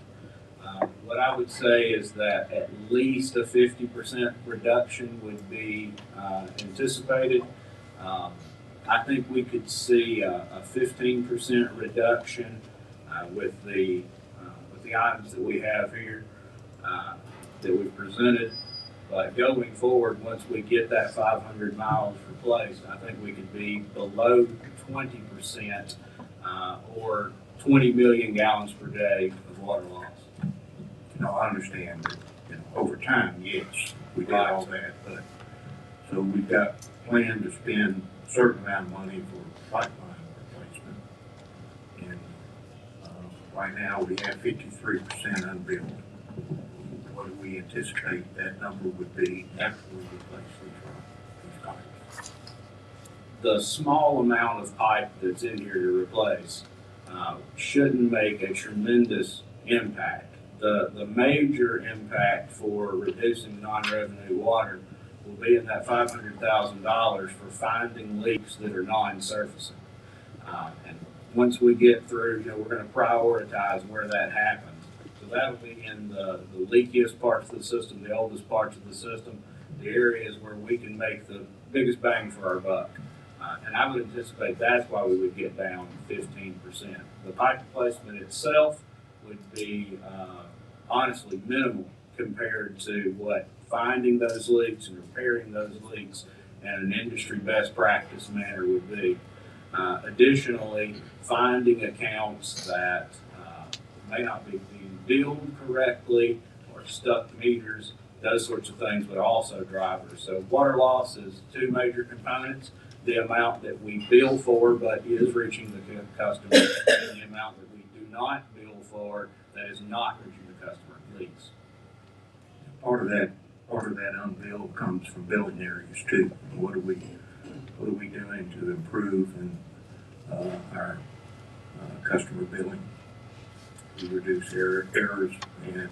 What I would say is that at least a 50% reduction would be anticipated. I think we could see a 15% reduction with the items that we have here that we've presented. But going forward, once we get that 500 miles replaced, I think we could be below 20% or 20 million gallons per day of water loss. You know, I understand that, you know, over time, yes, we did all that, but, so we've got planned to spend a certain amount of money for pipeline replacement. And, right now, we have 53% unbilled. What do we anticipate that number would be after we replace these pipes? The small amount of pipe that's in here to replace shouldn't make a tremendous impact. The major impact for reducing non-revenue water will be in that $500,000 for finding leaks that are non-surfacing. And once we get through, we're going to prioritize where that happens. So that'll be in the leakiest parts of the system, the oldest parts of the system, the areas where we can make the biggest bang for our buck. And I would anticipate that's why we would get down 15%. The pipe replacement itself would be honestly minimal compared to what finding those leaks and repairing those leaks and an industry best practice manner would be. Additionally, finding accounts that may not be being billed correctly or stuck meters, those sorts of things, but also drivers. So water loss is two major components: the amount that we bill for but is reaching the customer, and the amount that we do not bill for that is not reaching the customer, leaks. Part of that unbilled comes from billing areas too. What are we doing to improve and our customer billing to reduce errors and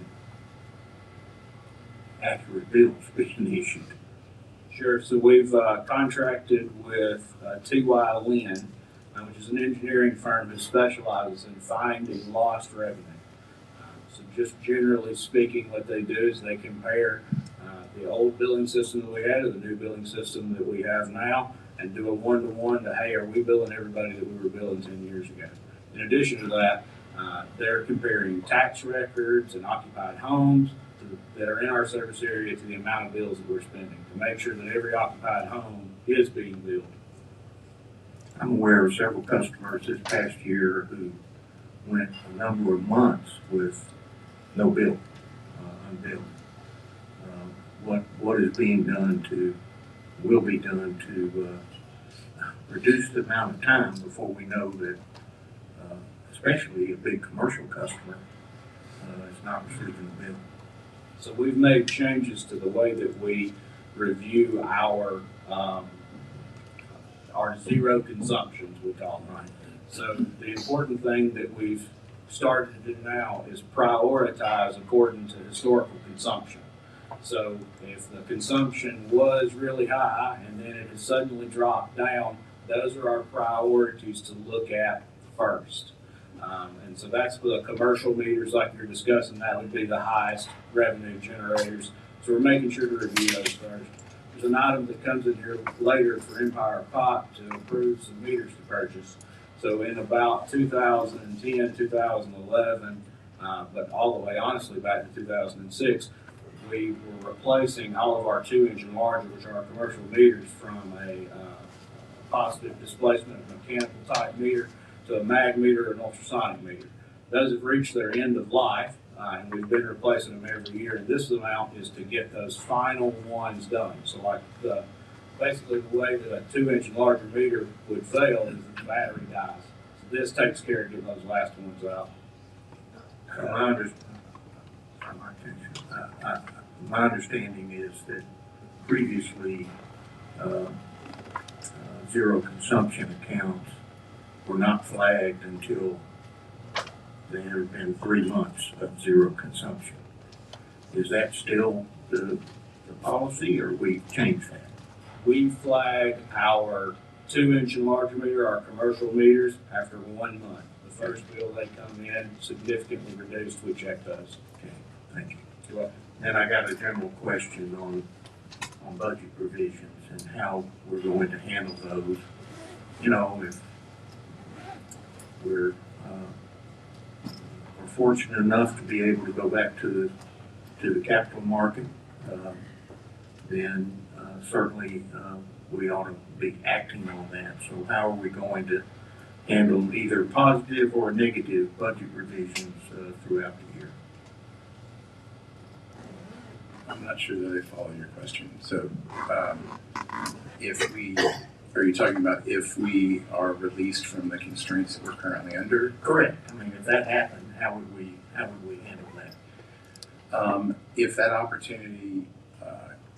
accurate bills being issued? Sure. So we've contracted with T.Y. Lin, which is an engineering firm who specializes in finding lost revenue. So just generally speaking, what they do is they compare the old billing system that we had to the new billing system that we have now, and do a one-to-one to, hey, are we billing everybody that we were billing 10 years ago? In addition to that, they're comparing tax records and occupied homes that are in our service area to the amount of bills that we're spending to make sure that every occupied home is being billed. I'm aware of several customers this past year who went a number of months with no bill, unbilled. What is being done will be done to reduce the amount of time before we know that, especially a big commercial customer, is not receiving the bill. So we've made changes to the way that we review our zero consumptions, we call them. So the important thing that we've started to do now is prioritize according to historical consumption. So if the consumption was really high and then it has suddenly dropped down, those are our priorities to look at first. And so that's for the commercial meters like you're discussing, that would be the highest revenue generators. So we're making sure to review those first. There's an item that comes in here later for Empire Pop to approve some meters to purchase. So in about 2010, 2011, but all the way honestly back to 2006, we were replacing all of our 2-inch and larger, which are our commercial meters, from a positive displacement mechanical type meter to a mag meter and ultrasonic meter. Those have reached their end of life, and we've been replacing them every year. And this amount is to get those final ones done. So like basically the way that a 2-inch and larger meter would fail is that the battery dies. So this takes care of getting those last ones out. My understanding is that previously zero consumption accounts were not flagged until there had been 3 months of zero consumption. Is that still the policy, or we changed that? We flag our 2-inch and larger meter, our commercial meters, after 1 month. The first bill they come in significantly reduced, we check those. Okay, thank you. You're welcome. Then I got a general question on budget provisions and how we're going to handle those. You know, if we're fortunate enough to be able to go back to the capital market, then certainly we ought to be acting on that. So how are we going to handle either positive or negative budget revisions throughout the year? I'm not sure that I follow your question. So, are you talking about if we are released from the constraints that we're currently under? Correct. I mean, if that happened, how would we handle that? If that opportunity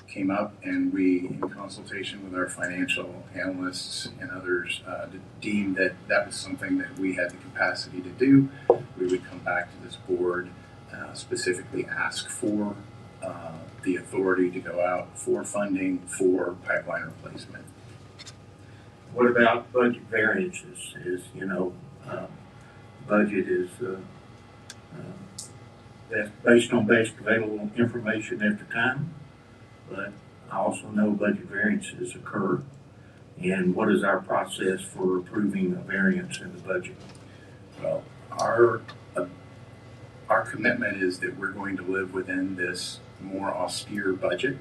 came up and we, in consultation with our financial analysts and others, deemed that that was something that we had the capacity to do, we would come back to this board, specifically ask for the authority to go out for funding for pipeline replacement. What about budget variances? Budget is that's based on basic available information at the time, but I also know budget variances occur. And what is our process for approving a variance in the budget? Well, our commitment is that we're going to live within this more austere budget,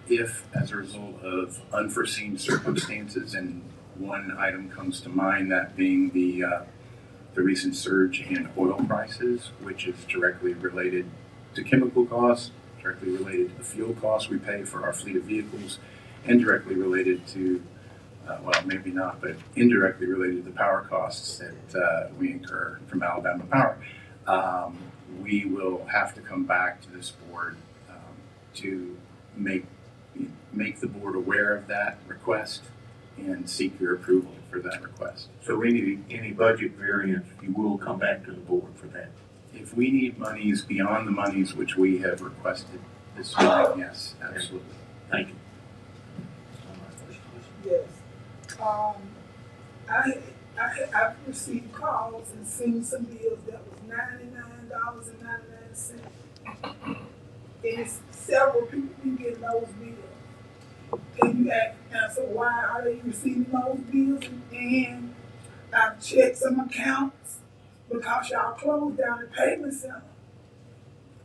If, as a result of unforeseen circumstances, and one item comes to mind, that being the recent surge in oil prices, which is directly related to chemical costs, directly related to the fuel costs we pay for our fleet of vehicles, and directly related to, well, maybe not, but indirectly related to the power costs that we incur from Alabama Power. We will have to come back to this board to make the board aware of that request and seek your approval for that request. So any budget variance, you will come back to the board for that. If we need monies beyond the monies which we have requested this morning, yes, absolutely. Thank you. Yes. I've received calls and seen some bills that was $99.99. And several people been getting those bills. Can you answer why are they receiving those bills? And I've checked some accounts because y'all closed down the payment center.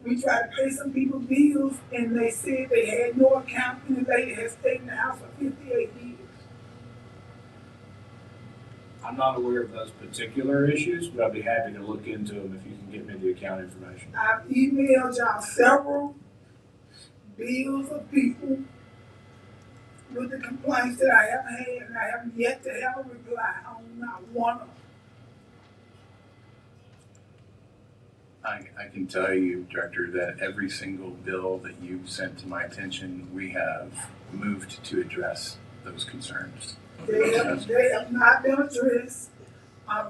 We tried to pay some people bills and they said they had no account and the lady has stayed in the house for 58 years. I'm not aware of those particular issues, but I'd be happy to look into them if you can get me the account information. I've emailed y'all several bills of people with the complaints that I have had, and I have yet to have a reply on not one of them. I can tell you, Director, that every single bill that you sent to my attention, we have moved to address those concerns. They have not been addressed.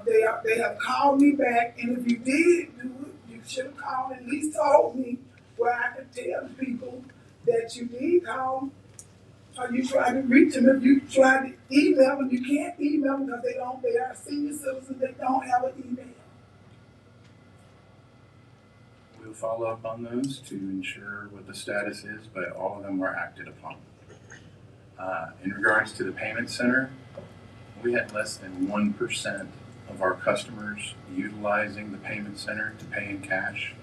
They have called me back, and if you did do it, you should have called and at least told me where I could tell the people that you did call. Or you tried to reach them. If you tried to email them, you can't email them because they are senior citizens, they don't have an email. We'll follow up on those to ensure what the status is, but all of them were acted upon. In regards to the payment center, we had less than 1% of our customers utilizing the payment center to pay in cash,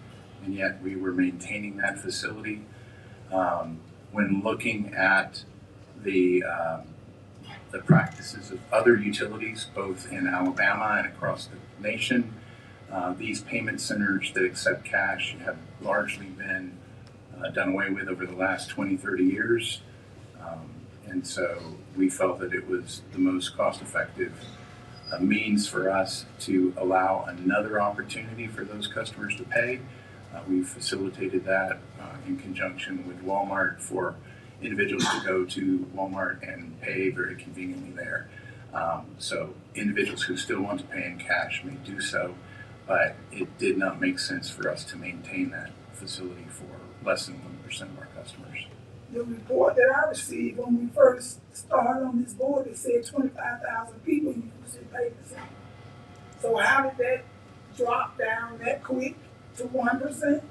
and yet we were maintaining that facility. When looking at the practices of other utilities, both in Alabama and across the nation, these payment centers that accept cash have largely been done away with over the last 20, 30 years. And so we felt that it was the most cost-effective means for us to allow another opportunity for those customers to pay. We've facilitated that in conjunction with Walmart for individuals to go to Walmart and pay very conveniently there. So individuals who still want to pay in cash may do so, but it did not make sense for us to maintain that facility for less than 1% of our customers. The report that I received when we first started on this board, it said 25,000 people used the payment center. So how did that drop down that quick to 1%?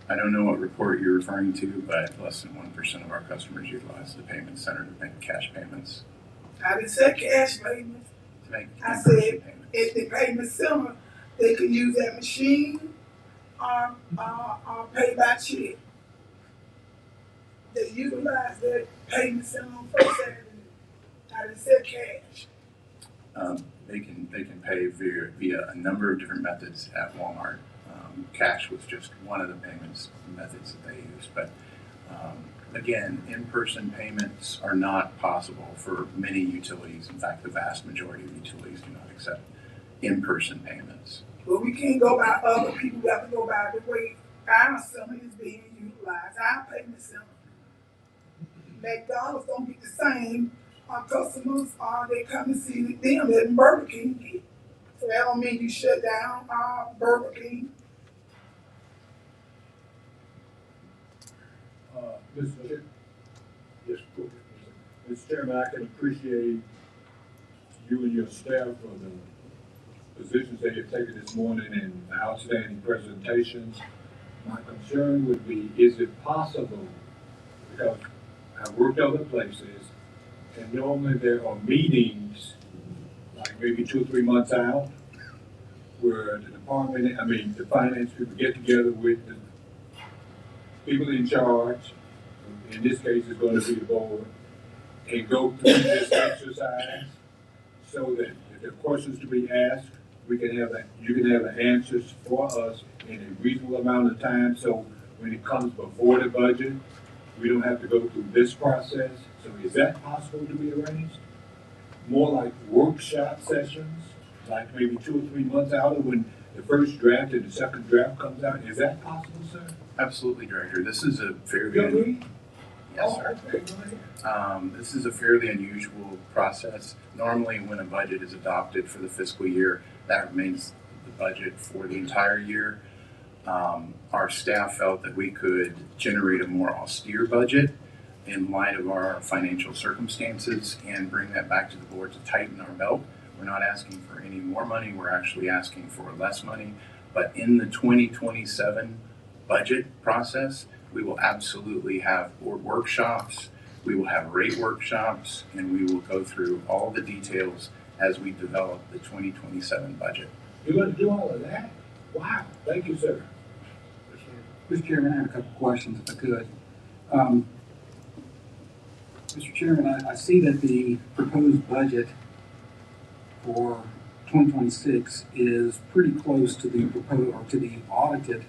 I don't know what report you're referring to, but less than 1% of our customers utilize the payment center to make cash payments. I didn't say cash payments. To make I in-person said payments. if the payment center, they could use that machine or pay by check. They utilize that payment center on First Avenue. I didn't say cash. They can pay via a number of different methods at Walmart. Cash was just one of the payments methods that they use. But again, in-person payments are not possible for many utilities. In fact, the vast majority of utilities do not accept in-person payments. But we can't go by other people. We have to go by the way our center is being utilized, our payment center. McDonald's don't get the same customers they come and see them that Burger King get. So that don't mean you shut down Burger King. Mr. Chairman, I can appreciate you and your staff for the positions that you've taken this morning and outstanding presentations. My concern would be, is it possible, because I've worked other places, and normally there are meetings, like maybe 2 or 3 months out, where the finance people get together with the people in charge, in this case, it's gonna be the board, and go through this exercise so that if there are questions to be asked, we can have you can have the answers for us in a reasonable amount of time, so when it comes before the budget, we don't have to go through this process. So is that possible to be arranged? More like workshop sessions, like maybe 2 or 3 months out of when the first draft and the second draft comes out. Is that possible, sir? Absolutely, Director. This is a You fairly, agree? yes, sir. Okay, go ahead. This is a fairly unusual process. Normally, when a budget is adopted for the fiscal year, that remains the budget for the entire year. Our staff felt that we could generate a more austere budget in light of our financial circumstances and bring that back to the board to tighten our belt. We're not asking for any more money, we're actually asking for less money. But in the 2027 budget process, we will absolutely have board workshops, we will have rate workshops, and we will go through all the details as we develop the 2027 budget. You're gonna do all of that? Wow, thank you, sir. Mr. Chairman, I have a couple questions if I could. Mr. Chairman, I see that the proposed budget for 2026 is pretty close to the proposed, or to the audited,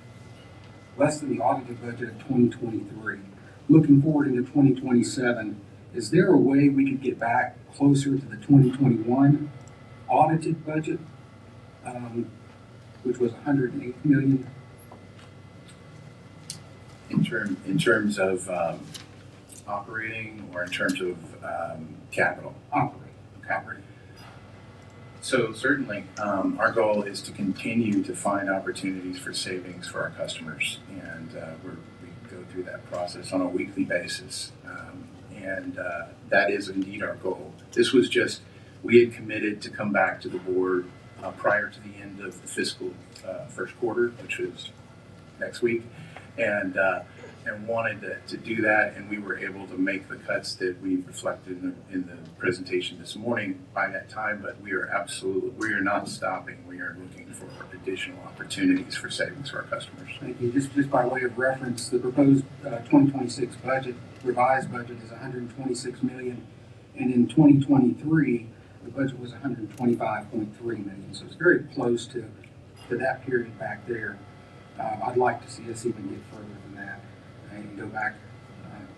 less than the audited budget of 2023. Looking forward into 2027, is there a way we could get back closer to the 2021 audited budget, which was $108 million? In terms of operating or in terms of capital? Operating. So certainly, our goal is to continue to find opportunities for savings for our customers, and we go through that process on a weekly basis, and that is indeed our goal. This was just, we had committed to come back to the board prior to the end of the fiscal first quarter, which was next week, and wanted to do that, and we were able to make the cuts that we reflected in the presentation this morning by that time. But we are not stopping. We are looking for additional opportunities for savings for our customers. Thank you. Just by way of reference, the proposed 2026 budget, revised budget, is $126 million, and in 2023 the budget was $125.3 million. So it's very close to that period back there. I'd like to see us even get further than that and go back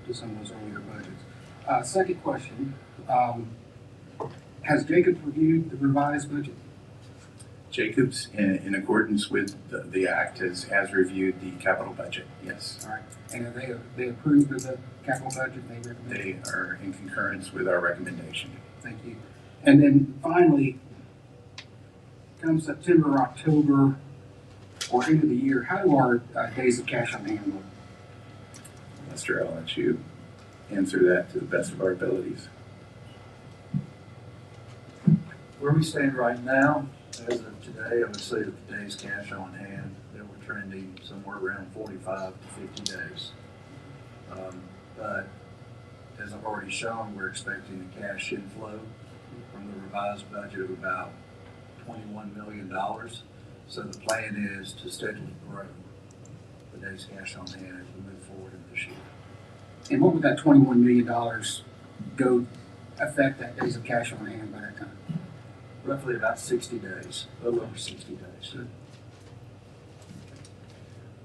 to some of those earlier budgets. Second question, has Jacobs reviewed the revised budget? Jacobs, in accordance with the act, has reviewed the capital budget, yes. All right. And are they approved of the capital budget they recommend? They are in concurrence with our recommendation. Thank you. And then finally, come September, October, or end of the year, how do our days of cash on hand look? Lester, I'll let you answer that to the best of our abilities. Where we stand right now, as of today, I would say that the days cash on hand, that we're trending somewhere around 45 to 50 days. But as I've already shown, we're expecting a cash inflow from the revised budget of about $21 million. So the plan is to steadily grow the days cash on hand as we move forward in this year. And what would that $21 million affect that days of cash on hand by that time? Roughly about 60 days, a little over 60 days.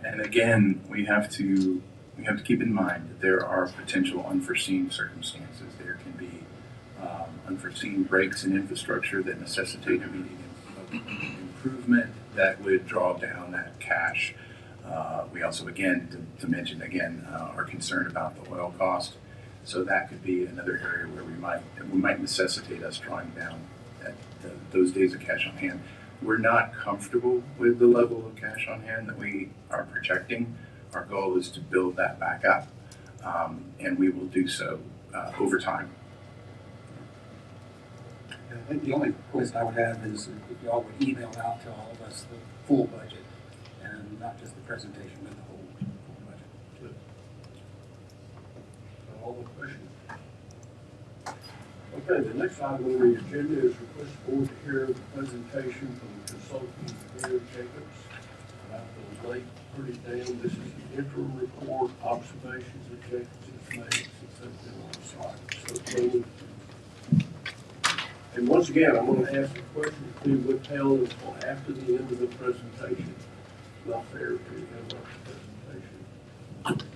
And again, we have to keep in mind that there are potential unforeseen circumstances. There can be unforeseen breaks in infrastructure that necessitate immediate improvement that would draw down that cash. We also, again, to mention again, are concerned about the oil cost. So that could be another area where we might necessitate us drawing down those days of cash on hand. We're not comfortable with the level of cash on hand that we are projecting. Our goal is to build that back up, and we will do so over time. I think the only request I would have is if y'all would email out to all of us the full budget, and not just the presentation, but the whole budget. All the questions? Okay, the next item on the agenda is request the board to hear the presentation from consultant Mayor Jacobs. about the Lake Pretty Dam. This is the interim report, observations that Jacobs has made since they've been on site. So, and once again, I'm going to ask a question to be withheld until after the end of the presentation. It's not fair to end our presentation.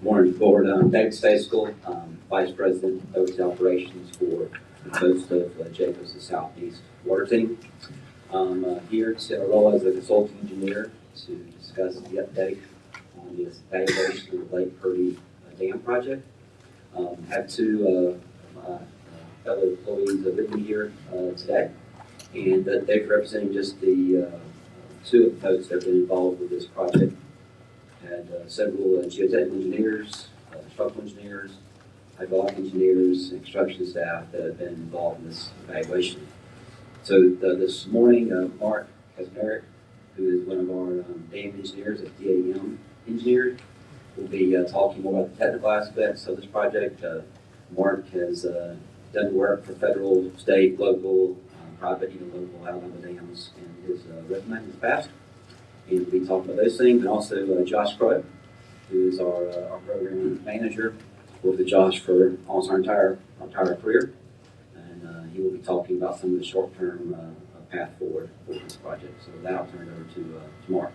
Morning, Board. David Staskel, Vice President of Overseas Operations for most of Jacobs' Southeast Water Team. Here to role as a consulting engineer to discuss the update on the evaluation of the Lake Purdy Dam project. Have two fellow employees with me here today, and they're representing just the two of the folks that have been involved with this project. Had several geotechnical engineers, structural engineers, hydraulic engineers, and construction staff that have been involved in this evaluation. So this morning, Mark Kasmerick, who is one of our dam engineers at DAM Engineering, will be talking more about the technical aspects of this project. Mark has done work for federal, state, local, private, even local Alabama dams in his resume in the past. And we'll be talking about those things, and also Josh Crow, who is our program manager. Worked with Josh for almost our entire career, and he will be talking about some of the short-term path forward for this project. So with that, I'll turn it over to Mark.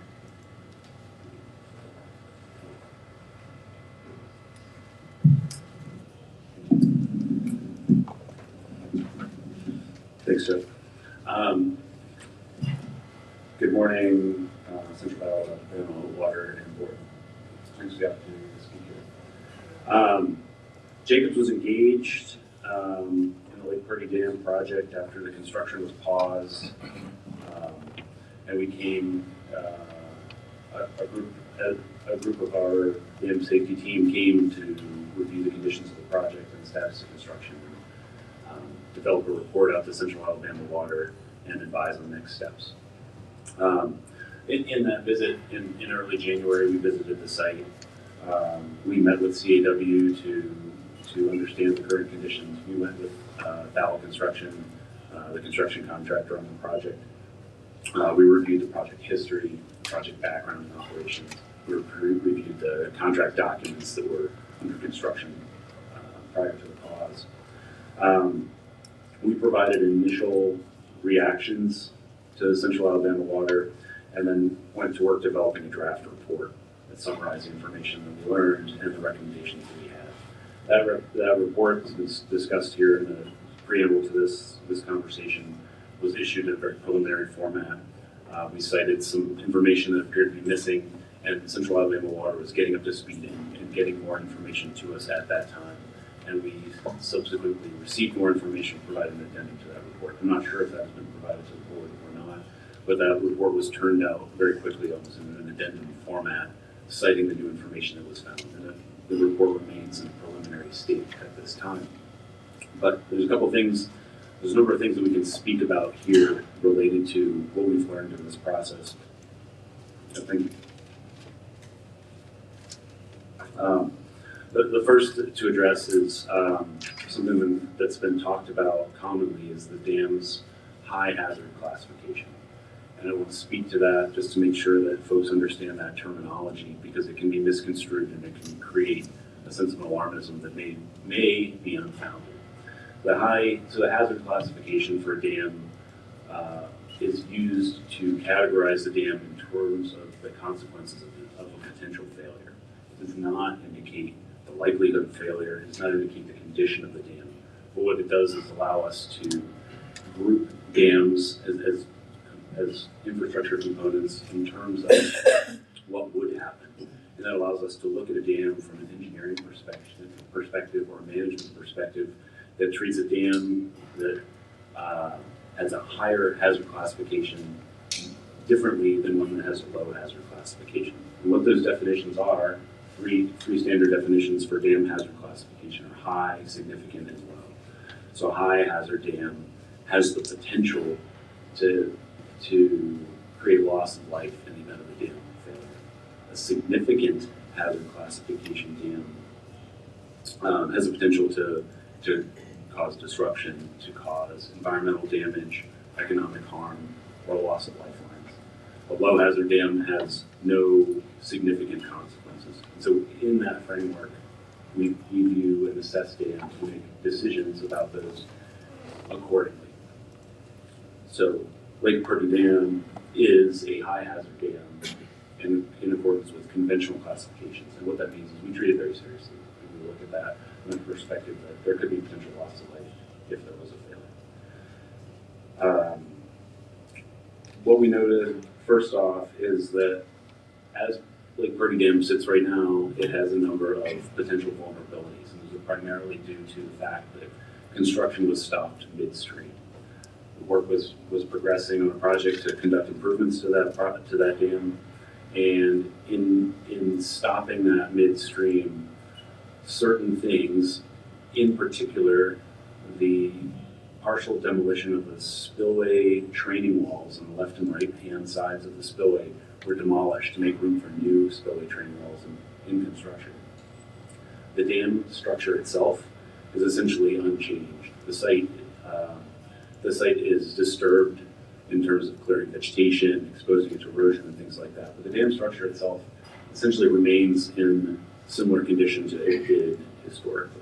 Thanks, Jeff. Good morning, Central Alabama Water and Board. Thanks for the opportunity to speak here. Jacobs was engaged in the Lake Purdy Dam project after the construction was paused, and we came, a group of our dam safety team came to review the conditions of the project and the status of construction, develop a report out to Central Alabama Water, and advise on next steps. In that visit in early January, we visited the site. We met with CAW to understand the current conditions. We went with Thal Construction, the construction contractor on the project. We reviewed the project history, project background and operations. We reviewed the contract documents that were under construction prior to the pause. We provided initial reactions to Central Alabama Water, and then went to work developing a draft report that summarized the information that we learned and the recommendations that we had. That report has been discussed here in the preamble to this conversation, was issued in a very preliminary format. We cited some information that appeared to be missing, and Central Alabama Water was getting up to speed and getting more information to us at that time. And we subsequently received more information, provided an addendum to that report. I'm not sure if that's been provided to the board or not, but that report was turned out very quickly, almost in an addendum format, citing the new information that was found. And the report remains in a preliminary state at this time. But there's a number of things that we can speak about here related to what we've learned in this process. I think the first to address is something that's been talked about commonly is the dam's high hazard classification. And I want to speak to that just to make sure that folks understand that terminology, because it can be misconstrued and it can create a sense of alarmism that may be unfounded. The hazard classification for a dam is used to categorize the dam in terms of the consequences of a potential failure. It does not indicate the likelihood of failure. It does not indicate the condition of the dam. But what it does is allow us to group dams as infrastructure components in terms of what would happen. And that allows us to look at a dam from an engineering perspective or a management perspective that treats a dam that has a higher hazard classification differently than one that has a low hazard classification. And what those definitions are, three standard definitions for dam hazard classification are high, significant, and low. So a high hazard dam has the potential to create loss of life in the event of a dam failure. A significant hazard classification dam has the potential to cause disruption, to cause environmental damage, economic harm, or loss of lifelines. A low hazard dam has no significant consequences. And so in that framework, we view and assess dams to make decisions about those accordingly. So Lake Purdy Dam is a high hazard dam in accordance with conventional classifications. And what that means is we treat it very seriously. And we look at that from the perspective that there could be potential loss of life if there was a failure. What we noted first off is that as Lake Purdy Dam sits right now, it has a number of potential vulnerabilities, and these are primarily due to the fact that construction was stopped midstream. The work was progressing on a project to conduct improvements to that dam, and in stopping that midstream, certain things, in particular, the partial demolition of the spillway training walls on the left and right hand sides of the spillway were demolished to make room for new spillway training walls in construction. The dam structure itself is essentially unchanged. The site is disturbed in terms of clearing vegetation, exposing it to erosion and things like that. But the dam structure itself essentially remains in similar conditions that it did historically.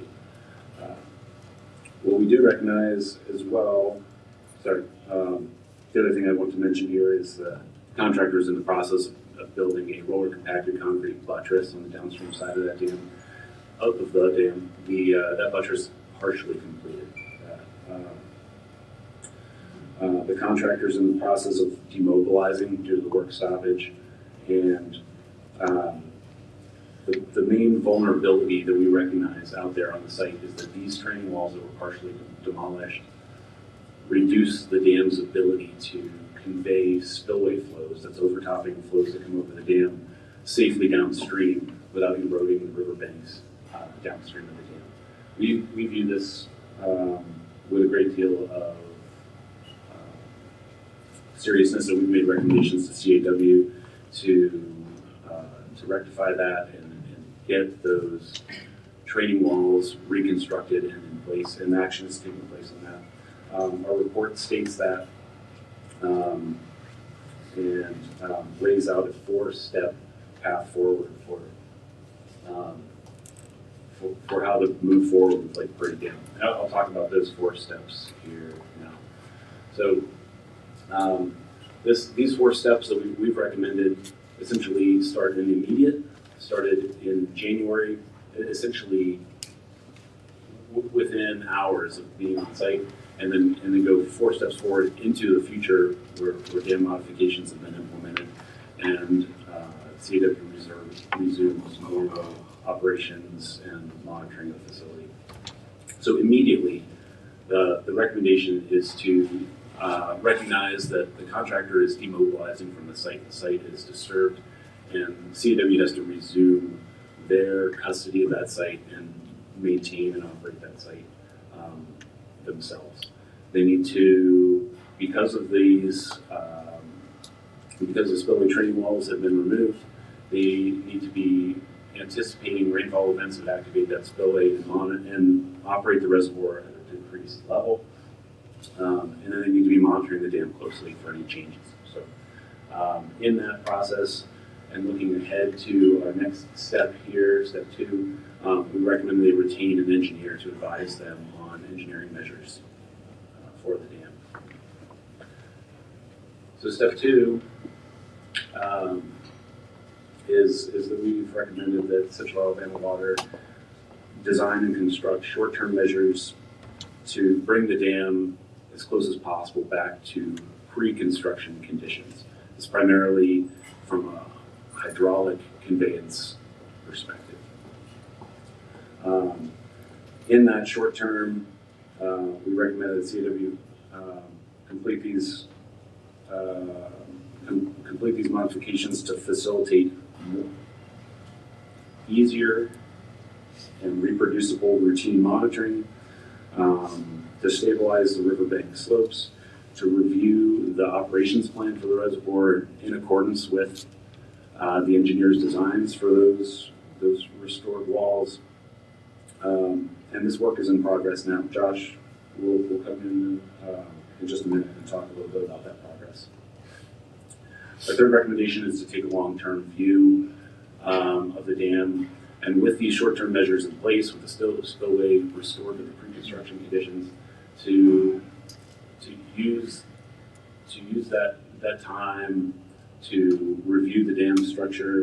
What we do recognize as well, the other thing I want to mention here is the contractor is in the process of building a roller compacted concrete buttress on the downstream side of that dam. That buttress partially completed. The contractor's in the process of demobilizing due to the work stoppage, and the main vulnerability that we recognize out there on the site is that these training walls that were partially demolished reduce the dam's ability to convey spillway flows, that's overtopping flows that come over the dam, safely downstream without eroding the riverbanks downstream of the dam. We view this with a great deal of seriousness, and we've made recommendations to CAW to rectify that and get those training walls reconstructed and in place, and action is taking place on that. Our report states that and lays out a 4-step path forward for how to move forward with Lake Purdy Dam. And I'll talk about those 4 steps here now. So these 4 steps that we've recommended essentially started in January, essentially within hours of being on site, and then go 4 steps forward into the future where dam modifications have been implemented, and CAW resumes normal operations and monitoring of the facility. So immediately, the recommendation is to recognize that the contractor is demobilizing from the site. The site is disturbed, and CAW has to resume their custody of that site and maintain and operate that site themselves. They need to, because the spillway training walls have been removed, they need to be anticipating rainfall events that activate that spillway and operate the reservoir at a decreased level. And then they need to be monitoring the dam closely for any changes. So in that process, and looking ahead to our next step here, step 2, we recommend they retain an engineer to advise them on engineering measures for the dam. So step 2 is that we've recommended that Central Alabama Water design and construct short-term measures to bring the dam as close as possible back to pre-construction conditions. It's primarily from a hydraulic conveyance perspective. In that short term, we recommend that CAW complete these modifications to facilitate easier and reproducible routine monitoring, to stabilize the riverbank slopes, to review the operations plan for the reservoir in accordance with the engineer's designs for those restored walls. And this work is in progress now. Josh will come in just a minute and talk a little bit about that progress. Our third recommendation is to take a long-term view of the dam, and with these short-term measures in place, with the spillway restored to the pre-construction conditions, to use that time to review the dam structure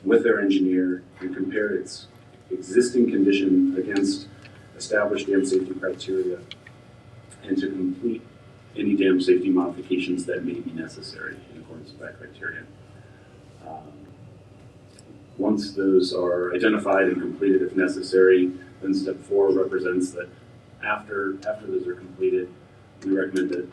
with their engineer and compare its existing condition against established dam safety criteria, and to complete any dam safety modifications that may be necessary in accordance with that criteria. Once those are identified and completed if necessary, then step 4 represents that after those are completed, we recommend that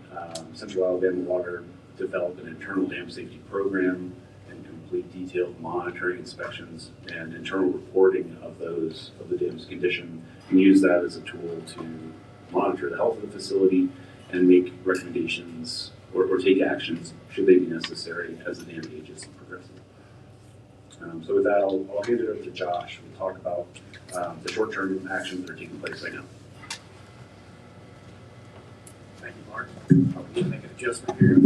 Central Alabama Water develop an internal dam safety program and complete detailed monitoring, inspections, and internal reporting of the dam's condition, and use that as a tool to monitor the health of the facility and make recommendations or take actions should they be necessary as the dam ages and progresses. So with that, I'll hand it over to Josh. We'll talk about the short-term actions that are taking place right now. Thank you, Mark. Probably should make an adjustment here.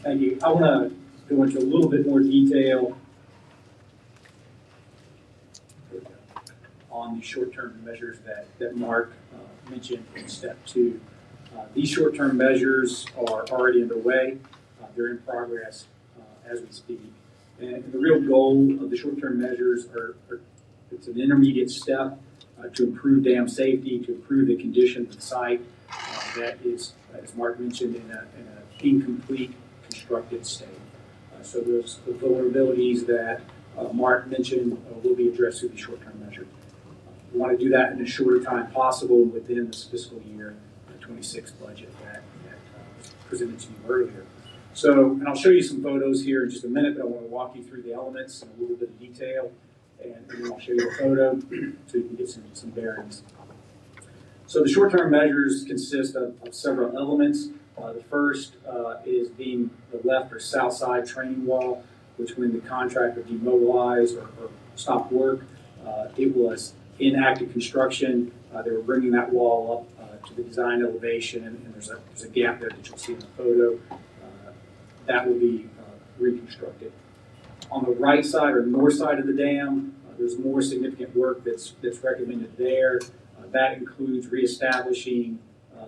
Thank you. I want to go into a little bit more detail on the short-term measures that Mark mentioned in step 2. These short-term measures are already underway. They're in progress as we speak. And the real goal of the short-term measures it's an intermediate step to improve dam safety, to improve the condition of the site that is, as Mark mentioned, in an incomplete constructed state. So those the vulnerabilities that Mark mentioned will be addressed through the short-term measure. We want to do that in as short a time possible within this fiscal year 26 budget that was presented to you earlier. So, and I'll show you some photos here in just a minute, but I want to walk you through the elements in a little bit of detail, and then I'll show you a photo so you can get some bearings. So the short-term measures consist of several elements. The first is being the left or south side training wall, which when the contractor demobilized or stopped work, it was in active construction. They were bringing that wall up to the design elevation, and there's a gap there that you'll see in the photo. That will be reconstructed. On the right side or north side of the dam, there's more significant work that's recommended there. That includes reestablishing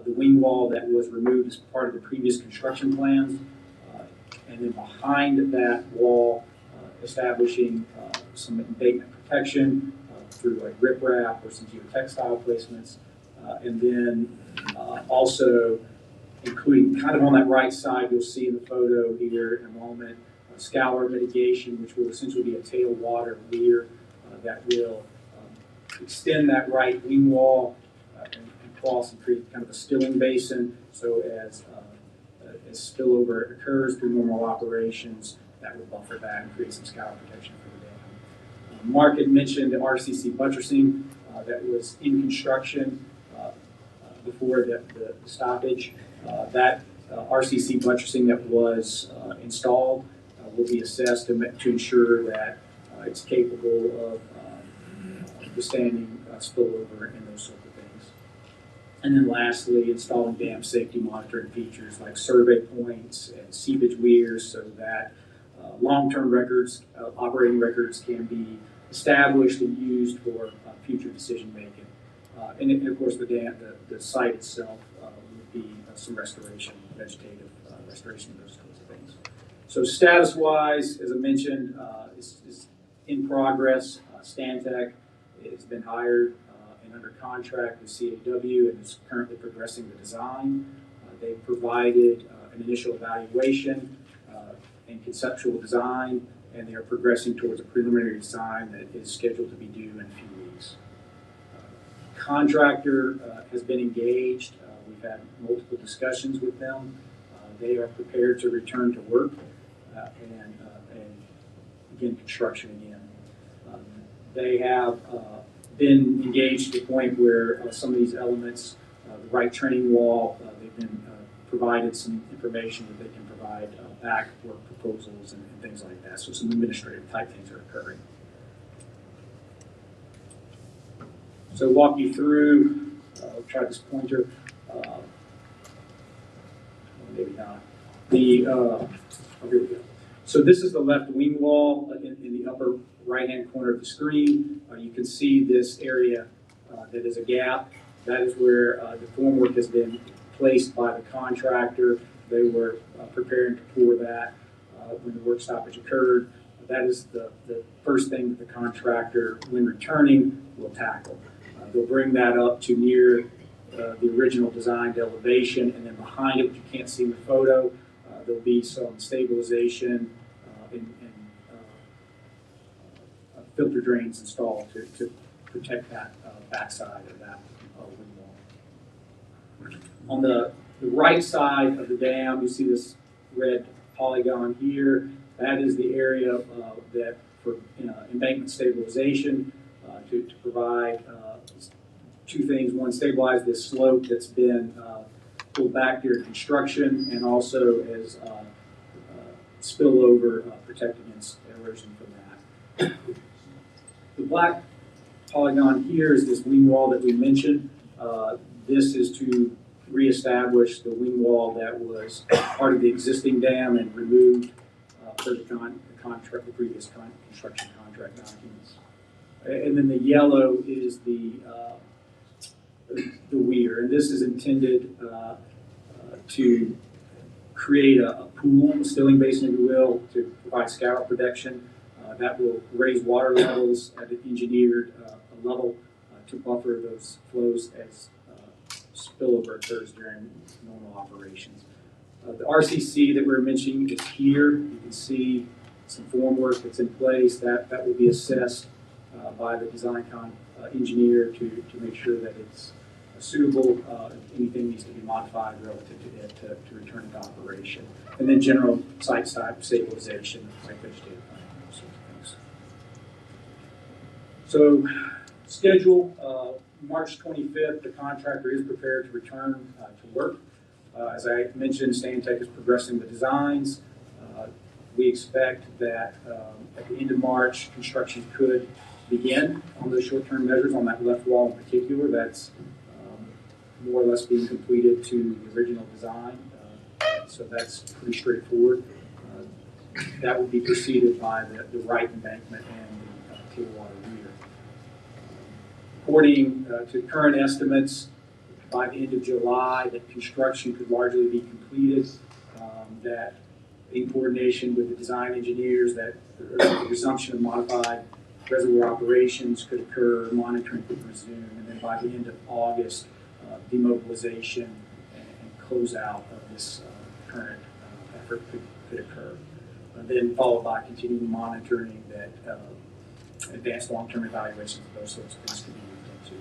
the wing wall that was removed as part of the previous construction plans, and then behind that wall, establishing some embankment protection through like riprap or some geotextile placements, and then also including kind of on that right side, you'll see in the photo here in a moment, scour mitigation, which will essentially be a tailwater weir that will extend that right wing wall and cross and create kind of a stilling basin. So as spillover occurs through normal operations, that will buffer that and create some scour protection for the dam. Mark had mentioned the RCC buttressing that was in construction before the stoppage. That RCC buttressing that was installed will be assessed to ensure that it's capable of withstanding spillover and those sorts of things. And then lastly, installing dam safety monitoring features like survey points and seepage weirs so that long-term records, operating records can be established and used for future decision making. And of course, the site itself would be some restoration, vegetative restoration, those sorts of things. So status-wise, as I mentioned, is in progress. Stantec has been hired and under contract with CAW and is currently progressing the design. They've provided an initial evaluation and conceptual design, and they are progressing towards a preliminary design that is scheduled to be due in a few weeks. Contractor has been engaged. We've had multiple discussions with them. They are prepared to return to work and begin construction again. They have been engaged to the point where some of these elements, the right training wall, they've been provided some information that they can provide back work proposals and things like that. So some administrative type things are occurring. So walk you through, I'll try this pointer, maybe not. oh, here we go. So this is the left wing wall in the upper right-hand corner of the screen. You can see this area that is a gap. That is where the formwork has been placed by the contractor. They were preparing to pour that when the work stoppage occurred. That is the first thing that the contractor, when returning, will tackle. They'll bring that up to near the original designed elevation, and then behind it, which you can't see in the photo, there'll be some stabilization and filter drains installed to protect that backside of that wing wall. On the right side of the dam, you see this red polygon here. That is the area that for embankment stabilization to provide two things. One, stabilize this slope that's been pulled back during construction, and also as spillover protect against erosion from that. The black polygon here is this wing wall that we mentioned. This is to reestablish the wing wall that was part of the existing dam and removed per the previous construction contract documents. And then the yellow is the weir, and this is intended to create a pool, a stilling basin, if you will, to provide scour protection that will raise water levels at an engineered level to buffer those flows as spillover occurs during normal operations. The RCC that we're mentioning is here. You can see some formwork that's in place that will be assessed by the design engineer to make sure that it's suitable. If anything needs to be modified relative to it to return into operation. And then general site stabilization, site vegetative planting, those sorts of things. So schedule, March 25th, the contractor is prepared to return to work. As I mentioned, Stantec is progressing the designs. We expect that at the end of March, construction could begin on those short-term measures on that left wall in particular. That's more or less being completed to the original design. So that's pretty straightforward. That would be preceded by the right embankment and the tailwater weir. According to current estimates, by the end of July, that construction could largely be completed, that in coordination with the design engineers, that the resumption of modified reservoir operations could occur, monitoring could resume, and then by the end of August, demobilization and closeout of this current effort could occur. And then followed by continuing monitoring that advanced long-term evaluations of those sorts of things could be moved into.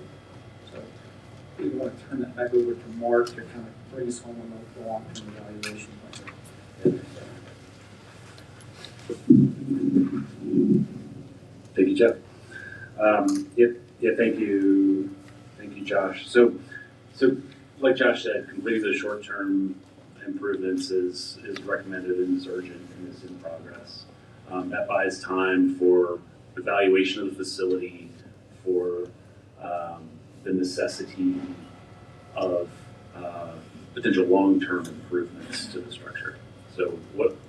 So we want to turn that back over to Mark to kind of bring us home on the long-term evaluation. Thank you, Jeff. Thank you, Josh. So like Josh said, completing the short-term improvements is recommended and is urgent and is in progress. That buys time for evaluation of the facility, for the necessity of potential long-term improvements to the structure. So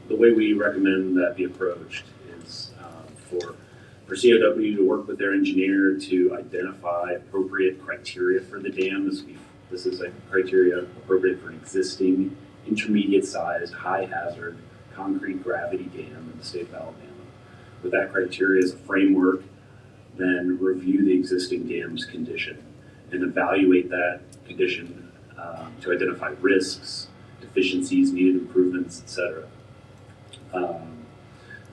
the way we recommend that be approached is for COW to work with their engineer to identify appropriate criteria for the dam. This is a criteria appropriate for an existing intermediate-sized, high-hazard concrete gravity dam in the state of Alabama. With that criteria as a framework, then review the existing dam's condition and evaluate that condition to identify risks, deficiencies, needed improvements, etc.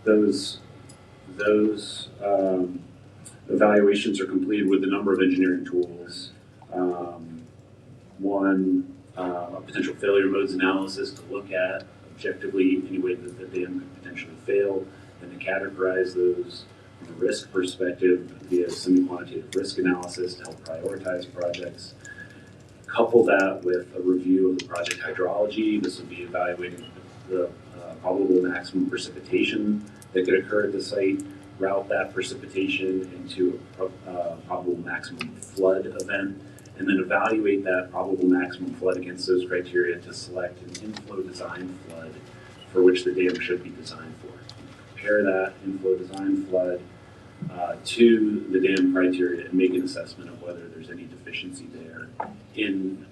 Those evaluations are completed with a number of engineering tools. One, a potential failure modes analysis to look at objectively any way that the dam could potentially fail, and to categorize those from a risk perspective via semi-quantitative risk analysis to help prioritize projects. Couple that with a review of the project hydrology. This will be evaluating the probable maximum precipitation that could occur at the site, route that precipitation into a probable maximum flood event, and then evaluate that probable maximum flood against those criteria to select an inflow design flood for which the dam should be designed for. Compare that inflow design flood to the dam criteria and make an assessment of whether there's any deficiency there in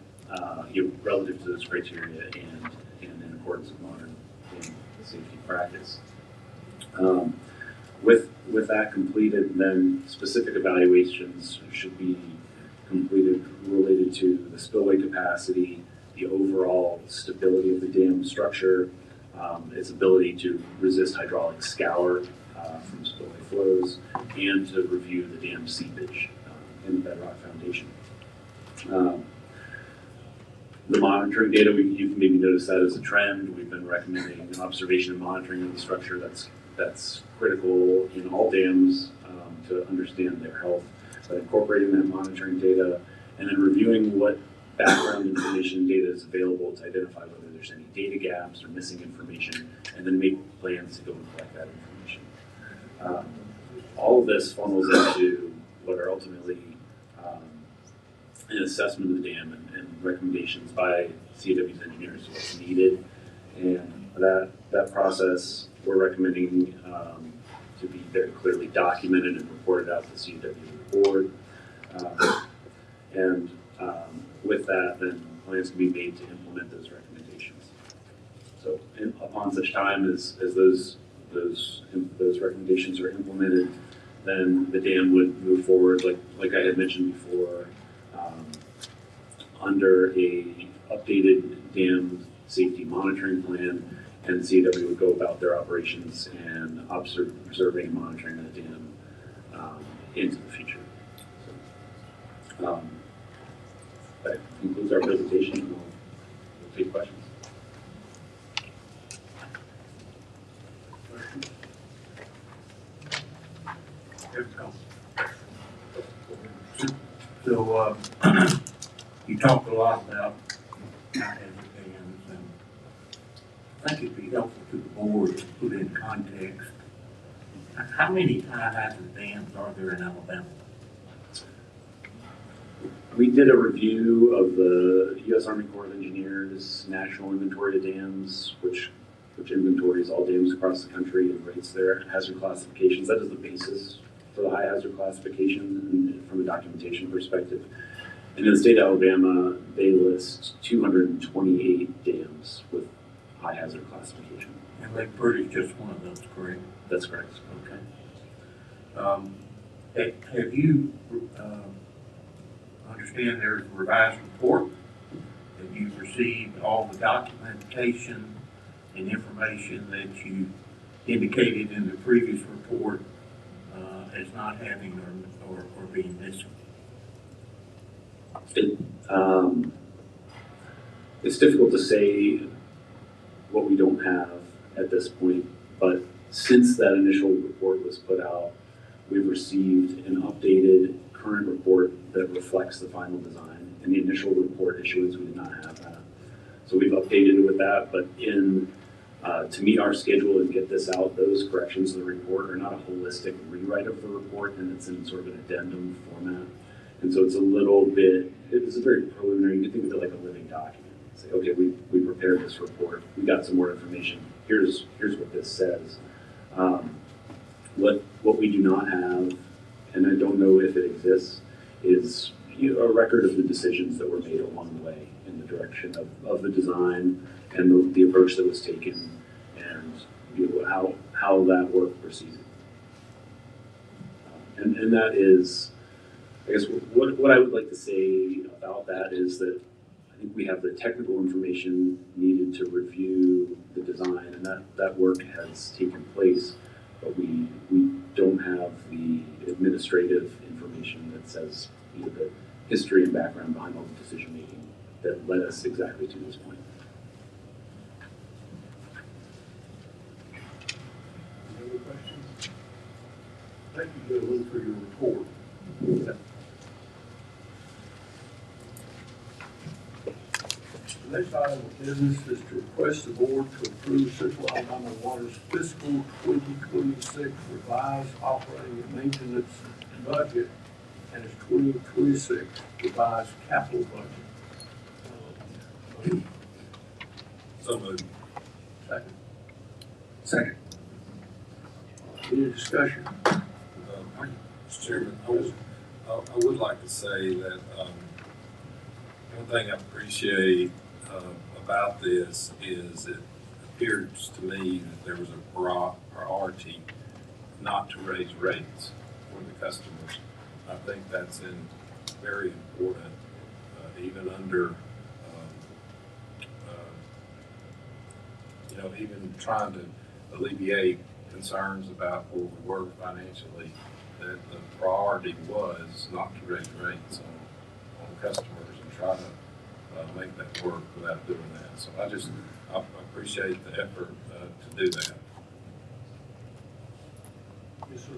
relative to those criteria and in accordance with modern dam safety practice. With that completed, then specific evaluations should be completed related to the spillway capacity, the overall stability of the dam structure, its ability to resist hydraulic scour from spillway flows, and to review the dam seepage in the bedrock foundation. The monitoring data, you can maybe notice that as a trend. We've been recommending an observation and monitoring of the structure that's critical in all dams to understand their health. But incorporating that monitoring data and then reviewing what background information and data is available to identify whether there's any data gaps or missing information, and then make plans to go and collect that information. All of this funnels into what are ultimately an assessment of the dam and recommendations by CAW's engineers of what's needed. And that process we're recommending to be very clearly documented and reported out to the CAW board. With that, then plans can be made to implement those recommendations. So upon such time as those recommendations are implemented, then the dam would move forward, like I had mentioned before, under a updated dam safety monitoring plan, and CAW would go about their operations and observing and monitoring the dam into the future. So, that concludes our presentation, and we'll take questions. So, you talked a lot about high-hazard dams, and I think it'd be helpful to the board to put in context. How many high-hazard dams are there in Alabama? We did a review of the U.S. Army Corps of Engineers National Inventory of Dams, which inventories all dams across the country and rates their hazard classifications. That is the basis for the high hazard classification from a documentation perspective. And in the state of Alabama, they list 228 dams with high hazard classification. And Lake Purdy is just one of those, correct? That's correct. Okay. Have you understand there's a revised report that you've received all the documentation and information that you indicated in the previous report as not having or being missing? It's difficult to say what we don't have at this point, but since that initial report was put out, we've received an updated current report that reflects the final design. In the initial report issuance, we did not have that. So we've updated it with that, but to meet our schedule and get this out, those corrections to the report are not a holistic rewrite of the report, and it's in sort of an addendum format. And so it's a very preliminary, you can think of it like a living document. Say, okay, we prepared this report, we got some more information, here's what this says. What we do not have, and I don't know if it exists, is a record of the decisions that were made along the way in the direction of the design and the approach that was taken, and how that work proceeded. And that is, I guess, what I would like to say about that is that I think we have the technical information needed to review the design, and that work has taken place, but we don't have the administrative information that says the history and background behind all the decision making that led us exactly to this point. Any other questions? Thank you, gentlemen, for your report. The next item of business is to request the board to approve Central Alabama Water's fiscal 2026 revised operating and maintenance budget and its 2026 revised capital budget. So moved. Second. Second. Any discussion? Mr. Chairman, I would like to say that, one thing I appreciate, about this is it appears to me that there was a priority not to raise rates for the customers. I think that's very important, even under, even trying to alleviate concerns about where we were financially, that the priority was not to raise rates on customers and try to make that work without doing that. So I appreciate the effort to do that. Yes, sir.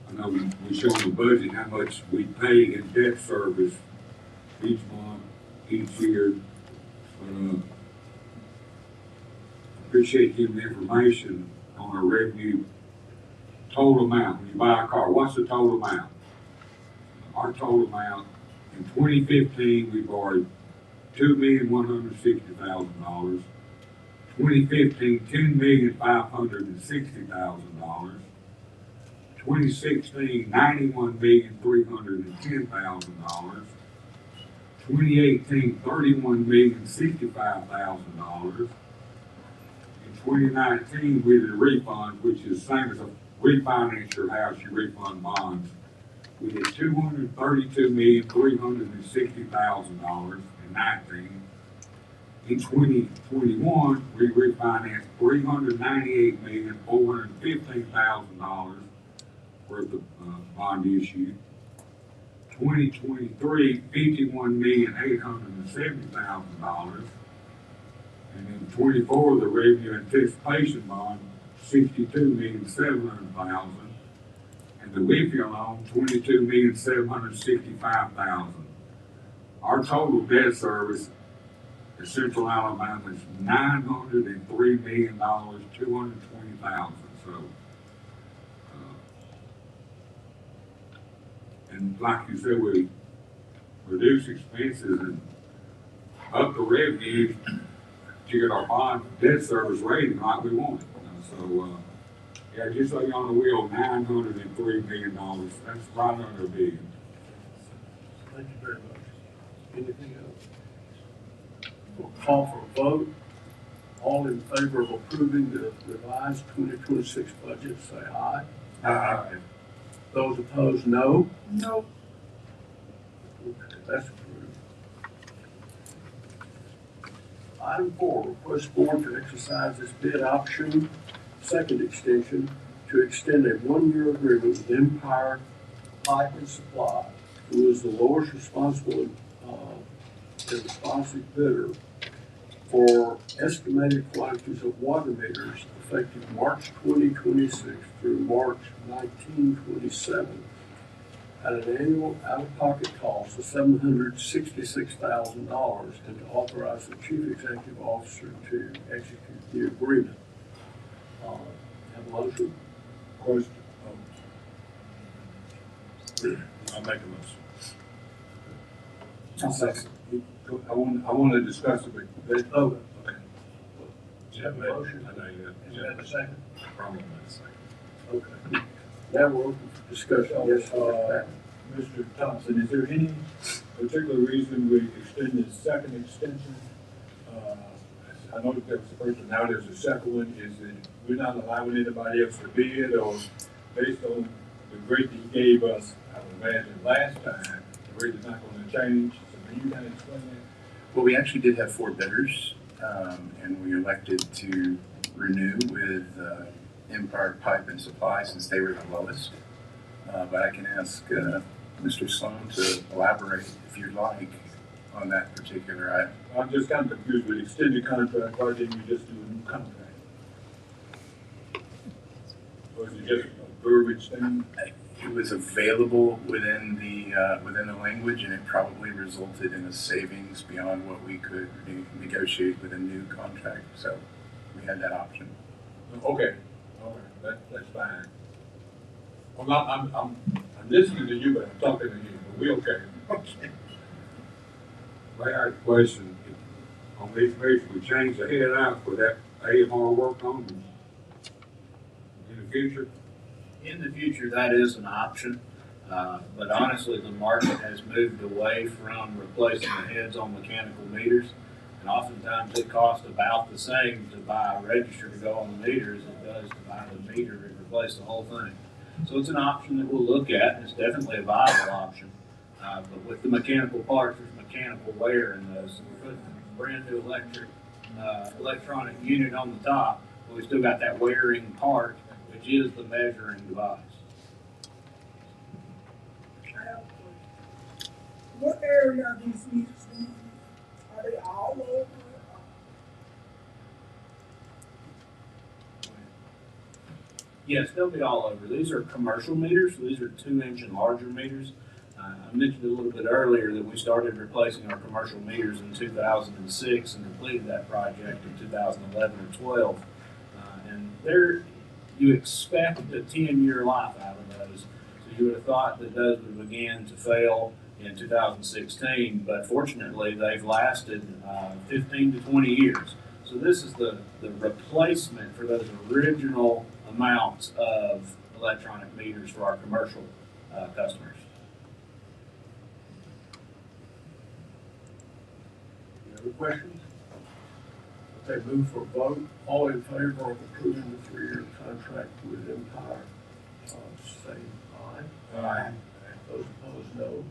I know we show the budget how much we pay in debt service each month, each year. But, appreciate giving the information on our revenue total amount. When you buy a car, what's the total amount? Our total amount, in 2015, we borrowed $2,160,000. 2015, $10,560,000. 2016, $91,310,000. 2018, $31,065,000. 2019, we did a refund, which is the same as a refinance your house, you refund bonds. We did $232,360,000 in 19. In 2021, we refinanced $398,415,000 worth of bond issue. 2023, $51,870,000. And in 24, the revenue anticipation bond, $62,700,000. And the WIFIA loan, $22,765,000. Our total debt service in Central Alabama is $903,220,000. So, and like you said, we reduce expenses and up the revenue to get our bond debt service rating like we want it. So, yeah, just so you're on the wheel, $903 million. That's right under $1 billion. Thank you very much. Anything else? We'll call for a vote. All in favor of approving the revised 2026 budget, say aye. Aye. Those opposed, no. No. That's approved. Item 4, request board to exercise this bid option, second extension, to extend a 1-year agreement with Empire Pipe and Supply, who is the lowest responsible responsive bidder for estimated quantities of water meters effective March 2026 through March 1927 at an annual out-of-pocket cost of $766,000, and to authorize the chief executive officer to execute the agreement. Have a motion? Question. I'll make a motion. I'll second. I want to discuss it, but Oh, Okay. have a motion? I know you Is that a second? probably not a second. Okay. Now we're open for discussion. Yes, Mr. Thompson, is there any particular reason we extend this second extension? I know that there was the first one, now there's a second one. Is it we're not allowing anybody else to bid, or based on the rate that he gave us, I would imagine last time, the rate is not going to change? So can you kind of explain that? Well, we actually did have 4 bidders, and we elected to renew with Empire Pipe and Supply since they were the lowest. But I can ask Mr. Sloan to elaborate if you'd like on that particular item. I'm just kind of confused with extended contract, why didn't you just do a new contract? Or is it just a verbiage thing? It was available within the language, and it probably resulted in a savings beyond what we could negotiate with a new contract. So we had that option. Okay, that's fine. Well, I'm listening to you, but I'm talking to you, but we okay. Okay. May I ask a question? On the information, we change the head out for that AMR work on in the future? In the future, that is an option, but honestly, the market has moved away from replacing the heads on mechanical meters. And oftentimes it costs about the same to buy a register to go on the meter as it does to buy the meter and replace the whole thing. So it's an option that we'll look at, and it's definitely a viable option. But with the mechanical parts, there's mechanical wear in those. So we're putting a brand new electronic unit on the top, but we still got that wearing part, which is the measuring device. I have a question. What area are these meters in? Are they all over? Yes, they'll be all over. These are commercial meters. So these are 2-inch and larger meters. I mentioned a little bit earlier that we started replacing our commercial meters in 2006 and completed that project in 2011 or 12. And there, you expect a 10-year life out of those. So you would have thought that those would begin to fail in 2016, but fortunately they've lasted 15 to 20 years. So this is the replacement for those original amounts of electronic meters for our commercial customers. Any other questions? Okay, move for vote. All in favor of approving the 3-year contract with Empire, say aye. Aye. Those opposed, no.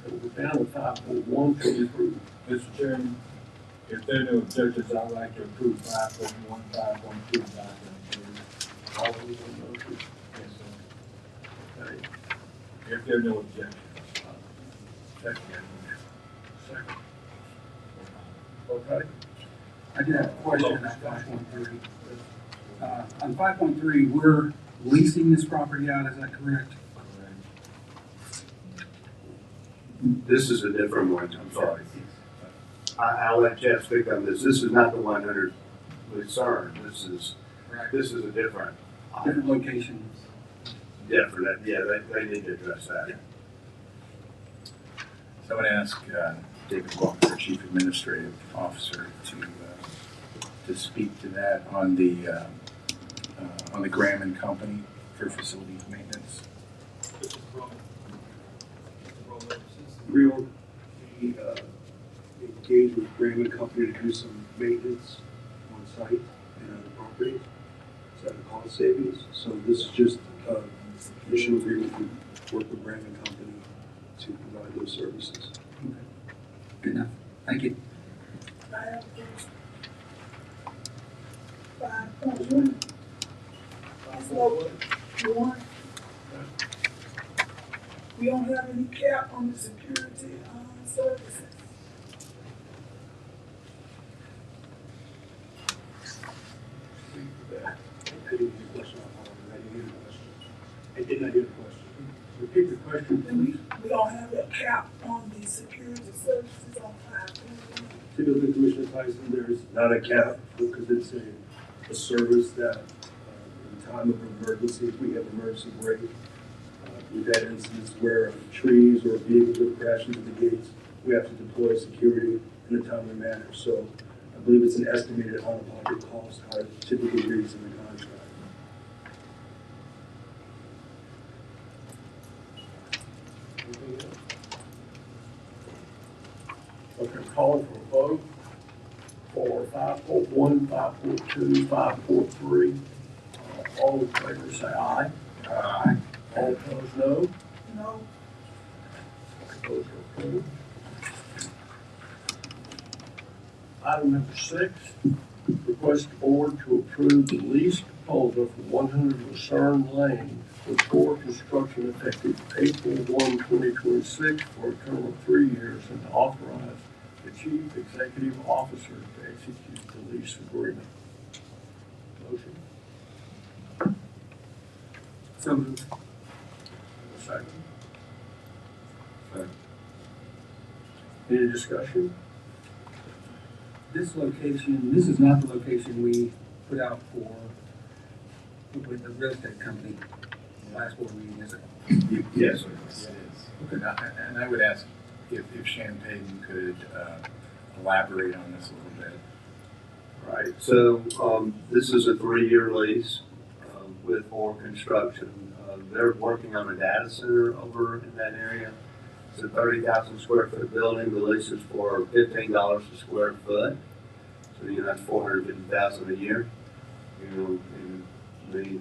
Okay, we're down to 5.1 to approve. Mr. Chairman, if there are no objections, I'd like to approve 5.1, 5.2, 5.3. All those in motion? Yes, sir. Okay. If there are no objections. Second. Second. Okay. I did have a question on 5.3. On 5.3, we're leasing this property out, is that correct? This is a different one, I'm sorry. I'll let Jeff speak on this. This is not the 100 Lucerne. This is a different. Different location. Different, yeah, they need to address that. So I'm going to ask David Walker, our Chief Administrative Officer, to speak to that on the Graham and Company for facilities maintenance. We engaged with Graham and Company to do some maintenance on site and other properties. Is that a cost savings? So this is just initial agreement to work with Graham and Company to provide those services. Okay. Good enough. Thank you. I have a question. 5.1. So, one, we don't have any cap on the security services. I didn't hear the question. I did not hear the question. Repeat the question, And please. we don't have a cap on the security services on 5.1. Typically, Commissioner Tyson, there's not a cap because it's a service that in time of emergency, if we have emergency brake, we've had instances where trees or vehicles have crashed into the gates, we have to deploy security in a timely manner. So I believe it's an estimated out-of-pocket cost, how it typically reads in the contract. Anything else? Okay, calling for a vote for 5.1, 5.2, 5.3. All in favor say aye. Aye. All opposed, no. No, Those are approved. Item number 6, request the board to approve the lease proposal for 100 Lucerne Lane with core construction effective April 1, 2026 for a term of 3 years and to authorize the chief executive officer to execute the lease agreement. Motion. So moved. Second. Any discussion? this location, this is not the location we put out for, with the real estate company, last board meeting, is it? Yes, sir. It is. And I would ask if Champagne could elaborate on this a little bit. Right, so, this is a 3-year lease, with Orr Construction. They're working on a data center over in that area. It's a 30,000 square foot building. The lease is for $15 a square foot. So, that's $450,000 a year. The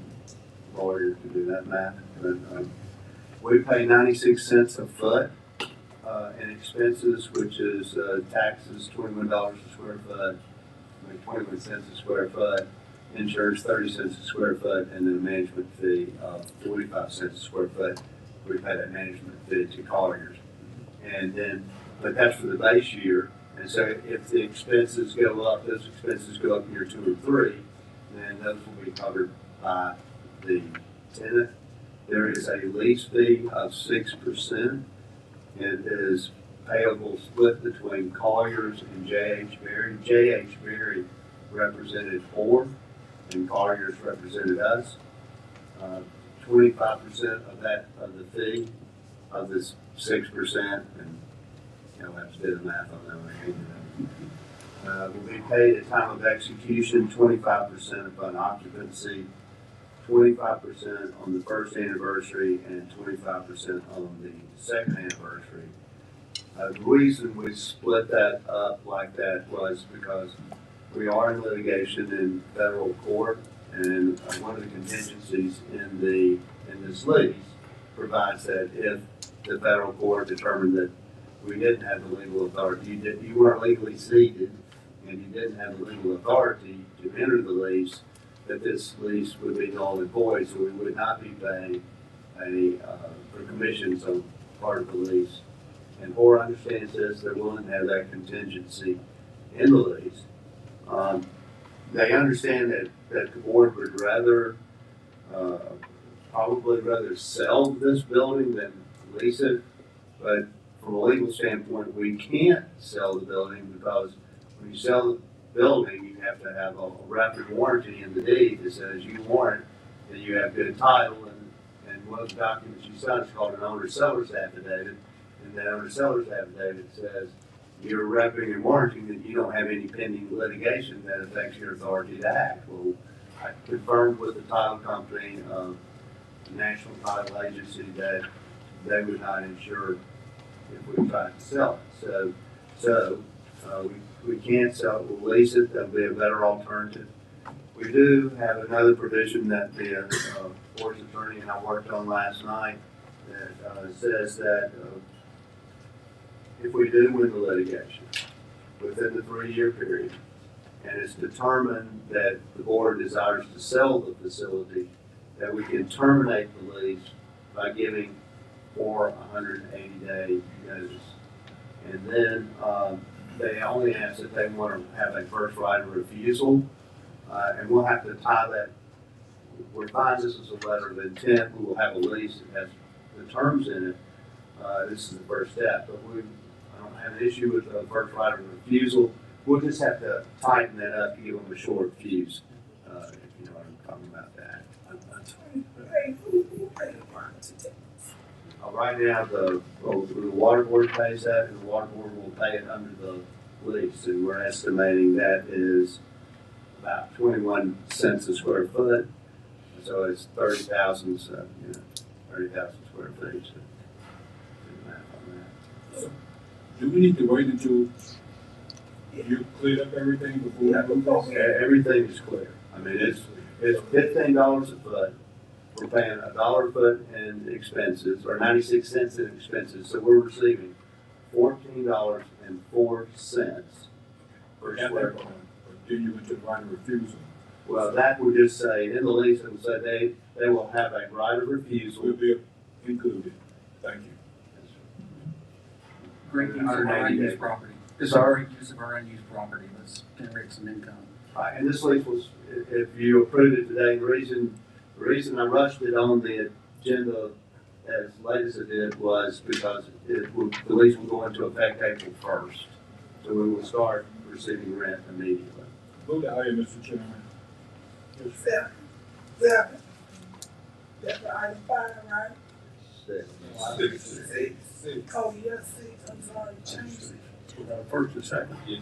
lawyer to do that math. But, we pay 96 cents a foot, in expenses, which is, taxes, $21 a square foot. 21 cents a square foot, insurance 30 cents a square foot, and then a management fee of 45 cents a square foot. We pay that management fee to Colliers. And then, but that's for the base year. And so if the expenses go up, those expenses go up in year 2 or 3, then those will be covered by the tenant. There is a lease fee of 6%. It is payable split between Colliers and J.H. Berry. J.H. Berry represented Orr, and Colliers represented us. 25% of the fee, of this 6%, and you'll have to do the math on that one, will be paid at time of execution, 25% upon occupancy, 25% on the first anniversary, and 25% on the second anniversary. The reason we split that up like that was because we are in litigation in federal court, and one of the contingencies in this lease provides that if the federal court determined that we didn't have the legal authority, you weren't legally seated, and you didn't have the legal authority to enter the lease, that this lease would be null and void, so we would not be paying for commissions on part of the lease. And Orr understands this, they're willing to have that contingency in the lease. They understand that the board would probably rather sell this building than lease it, but from a legal standpoint, we can't sell the building because when you sell the building, you have to have a rapid warranty in the deed that says you warrant that you have good title, and one of the documents you sign is called an owner-seller's affidavit. And that owner-seller's affidavit says you're repping and warranting that you don't have any pending litigation that affects your authority to act. Well, I confirmed with the title company, the National Title Agency, that they would not insure if we tried to sell it. So we can't sell it, we'll lease it, that'll be a better alternative. We do have another provision that the board's attorney and I worked on last night that says that if we do win the litigation within the 3-year period, and it's determined that the board desires to sell the facility, that we can terminate the lease by giving for a 180-day notice. And then they only ask that they want to have a first right of refusal, and we'll have to tie that. We're fine, this is a letter of intent, we will have a lease that has the terms in it. This is the first step, but I don't have an issue with the first right of refusal. We'll just have to tighten that up to give them a short fuse, if you know what I'm talking about that. Right now, the water board pays that, and the water board will pay it under the lease, and we're estimating that is about 21 cents a square foot. So it's 30,000, so 30,000 square feet. So do the math on that. Do we need to wait until you cleared up everything before we move on? Everything is clear. I mean, it's $15 a foot. We're paying $1 a foot in expenses, or 96 cents in expenses. So we're receiving $14.04 per square foot. Do you want to right of refusal? Well, that would just say, in the lease, it would say they will have a right of refusal. Will be included. Thank you. Great use of our unused property. This is a great use of our unused property. Let's generate some income. Right, and this lease was, if you approve it today, the reason I rushed it on the agenda as late as it did was because the lease will go into effect April 1st. So we will start receiving rent immediately. Move the item, Mr. Chairman. Seven. That's item 5, right? Six. Oh, yes, 6, I'm sorry, change it. We got a first and second. Yes.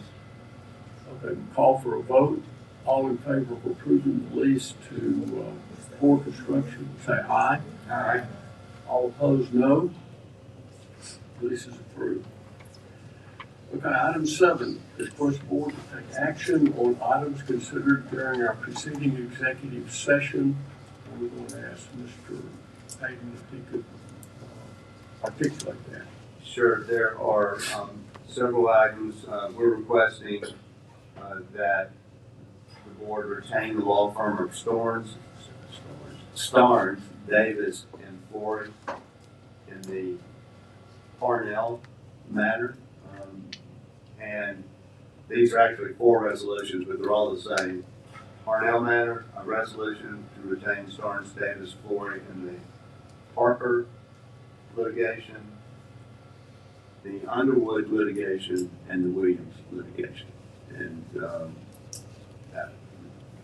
Okay, call for a vote. All in favor of approving the lease to Core Construction, say aye. Aye. All opposed, no. Lease is approved. Okay, item 7, request the board to take action on items considered during our preceding executive session. And we're going to ask Mr. Hayden if he could articulate that. Sure, there are several items. We're requesting that the board retain the law firm of Starnes, Davis, and Floyd in the Parnell matter. And these are actually 4 resolutions, but they're all the same. Parnell matter, a resolution to retain Starnes, Davis, Floyd in the Parker litigation, the Underwood litigation, and the Williams litigation. And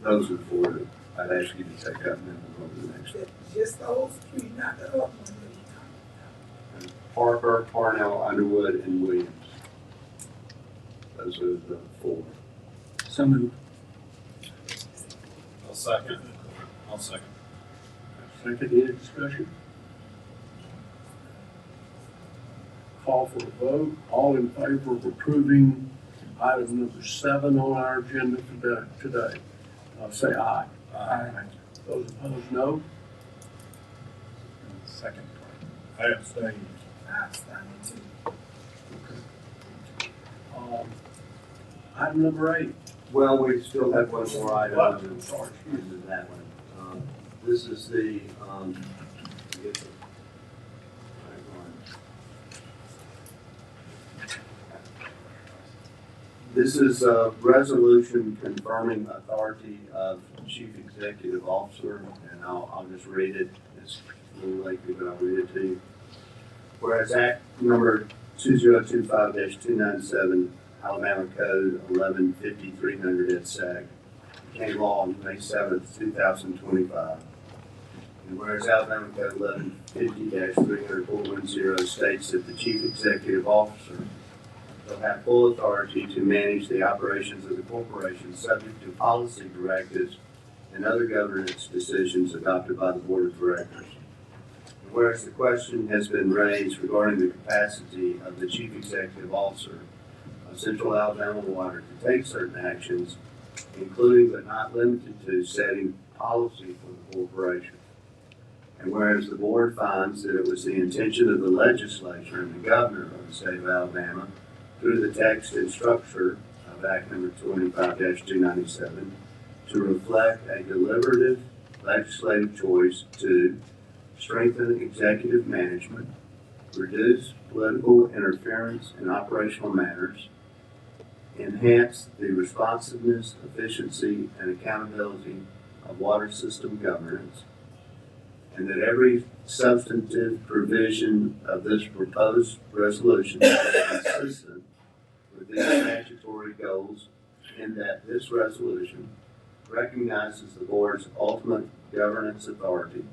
those are the 4 that I'd ask you to take up, and then we'll go to the next one. Just those 3, not the other one. Parker, Parnell, Underwood, and Williams. Those are the 4. So moved. I'll second. Second, any discussion? Call for a vote. All in favor of approving item number 7 on our agenda today, say aye. Aye. Those opposed, no. Second. I abstain. I abstain too. Item number 8. Well, we still have one more item. What? I'm sorry. This is that one. This is the, this is a resolution confirming authority of Chief Executive Officer, and I'll just read it. It's a little lengthy, but I'll read it to you. Whereas Act number 2025-297, Alabama Code 115300 et sec, became law on May 7th, 2025. And whereas Alabama Code 1150-300-410 states that the Chief Executive Officer shall have full authority to manage the operations of the corporation subject to policy directives and other governance decisions adopted by the Board of Directors. And whereas the question has been raised regarding the capacity of the Chief Executive Officer of Central Alabama Water to take certain actions, including but not limited to setting policy for the corporation. And whereas the board finds that it was the intention of the legislature and the governor of the state of Alabama, through the text and structure of Act number 25-297, to reflect a deliberative legislative choice to strengthen executive management, reduce political interference in operational matters, enhance the responsiveness, efficiency, and accountability of water system governance, and that every substantive provision of this proposed resolution is consistent with these statutory goals, and that this resolution recognizes the board's ultimate governance authority,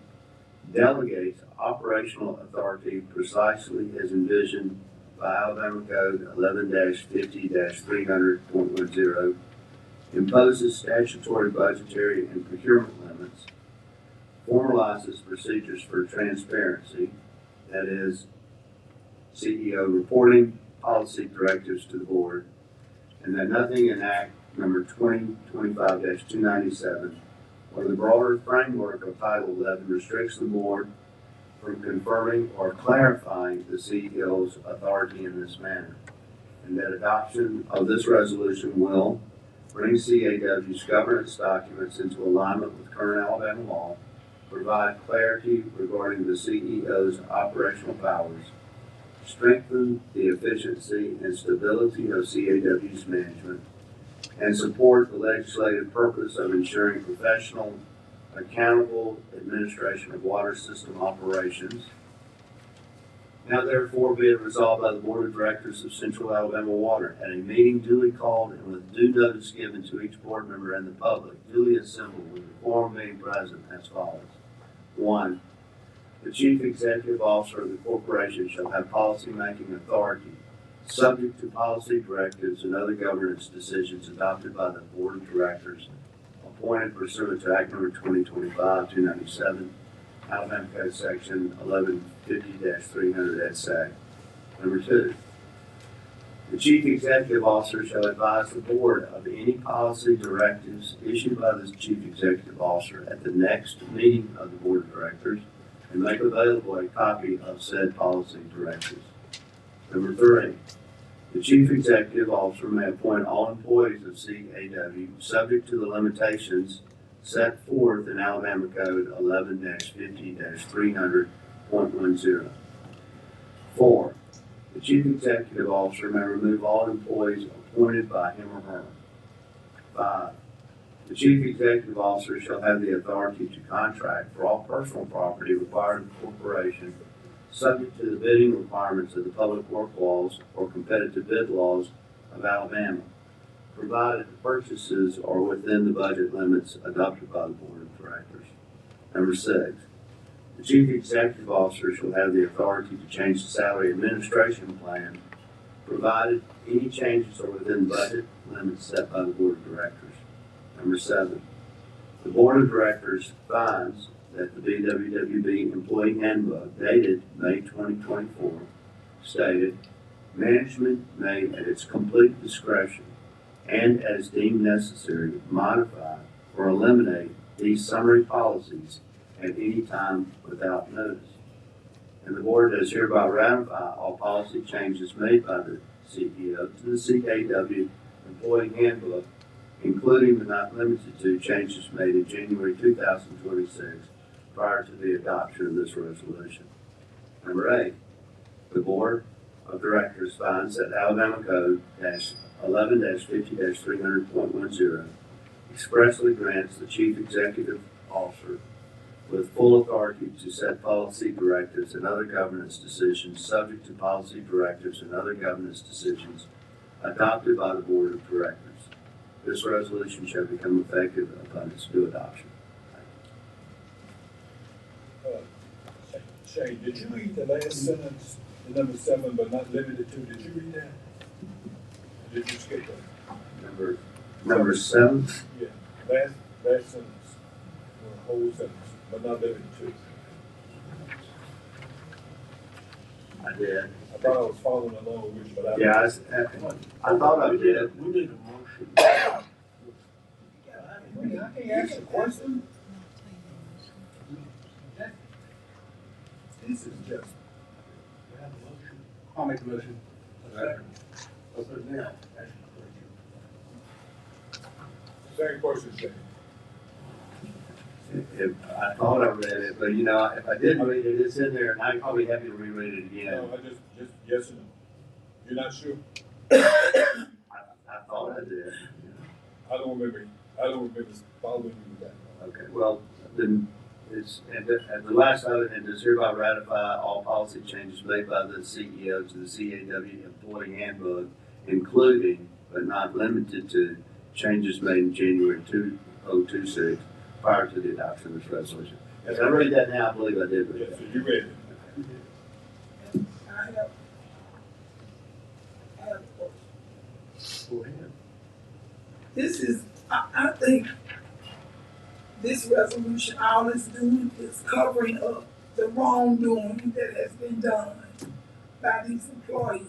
delegates operational authority precisely as envisioned by Alabama Code 11-50-300.10, imposes statutory budgetary and procurement limits, formalizes procedures for transparency, that is, CEO reporting policy directives to the board, and that nothing in Act number 2025-297 or the broader framework of Title 11 restricts the board from confirming or clarifying the CEO's authority in this manner, and that adoption of this resolution will bring CAW's governance documents into alignment with current Alabama law, provide clarity regarding the CEO's operational powers, strengthen the efficiency and stability of CAW's management, and support the legislative purpose of ensuring professional, accountable administration of water system operations, Now therefore be it resolved by the Board of Directors of Central Alabama Water at a meeting duly called and with due notice given to each board member and the public duly assembled with the quorum being present as follows. 1. The Chief Executive Officer of the corporation shall have policy-making authority subject to policy directives and other governance decisions adopted by the Board of Directors appointed pursuant to Act Number 2025-297, Alabama Code Section 1150-300 et sec. Number 2, the Chief Executive Officer shall advise the Board of any policy directives issued by the Chief Executive Officer at the next meeting of the Board of Directors and make available a copy of said policy directives. Number 3, the Chief Executive Officer may appoint all employees of CAW subject to the limitations set forth in Alabama Code 11-50-300.10. 4, the Chief Executive Officer may remove all employees appointed by him or her. 5, the Chief Executive Officer shall have the authority to contract for all personal property required of the corporation subject to the bidding requirements of the public work laws or competitive bid laws of Alabama, provided the purchases are within the budget limits adopted by the Board of Directors. Number 6, the Chief Executive Officer shall have the authority to change the salary administration plan, provided any changes are within budget limits set by the Board of Directors. Number 7, the Board of Directors finds that the BWWB Employee Handbook dated May 2024 stated, management may at its complete discretion and as deemed necessary modify or eliminate these summary policies at any time without notice. And the Board does hereby ratify all policy changes made by the CEO to the CAW Employee Handbook, including but not limited to changes made in January 2026 prior to the adoption of this resolution. Number 8, the Board of Directors finds that Alabama Code 11-50-300.10 expressly grants the Chief Executive Officer with full authority to set policy directives and other governance decisions subject to policy directives and other governance decisions adopted by the Board of Directors. This resolution shall become effective upon its due adoption. Shay, did you read the last sentence, the number 7, but not limited to? Did you read that? Or did you skip that? Number 7? Yeah, last sentence, or whole sentence, but not limited to. I did. I thought I was following along with you, but I. Yeah, I thought I did. We need a motion. I can't ask a question. This is just. I'll make the motion. Now. Same question, Shay. I thought I read it, but you know, if I didn't read it, it's in there, and I'm probably happy to reread it again. No, I just yes or no. You're not sure? I thought I did. I don't remember following you with that. Okay, well, then it's, and the last of it, and does hereby ratify all policy changes made by the CEO to the CAW Employee Handbook, including but not limited to changes made in January 2026 prior to the adoption of this resolution. If I read that now, I believe I did read Yes, it. so you read it. I have a question. Go ahead. This is, I think this resolution, all it's doing is covering up the wrongdoing that has been done by these employees.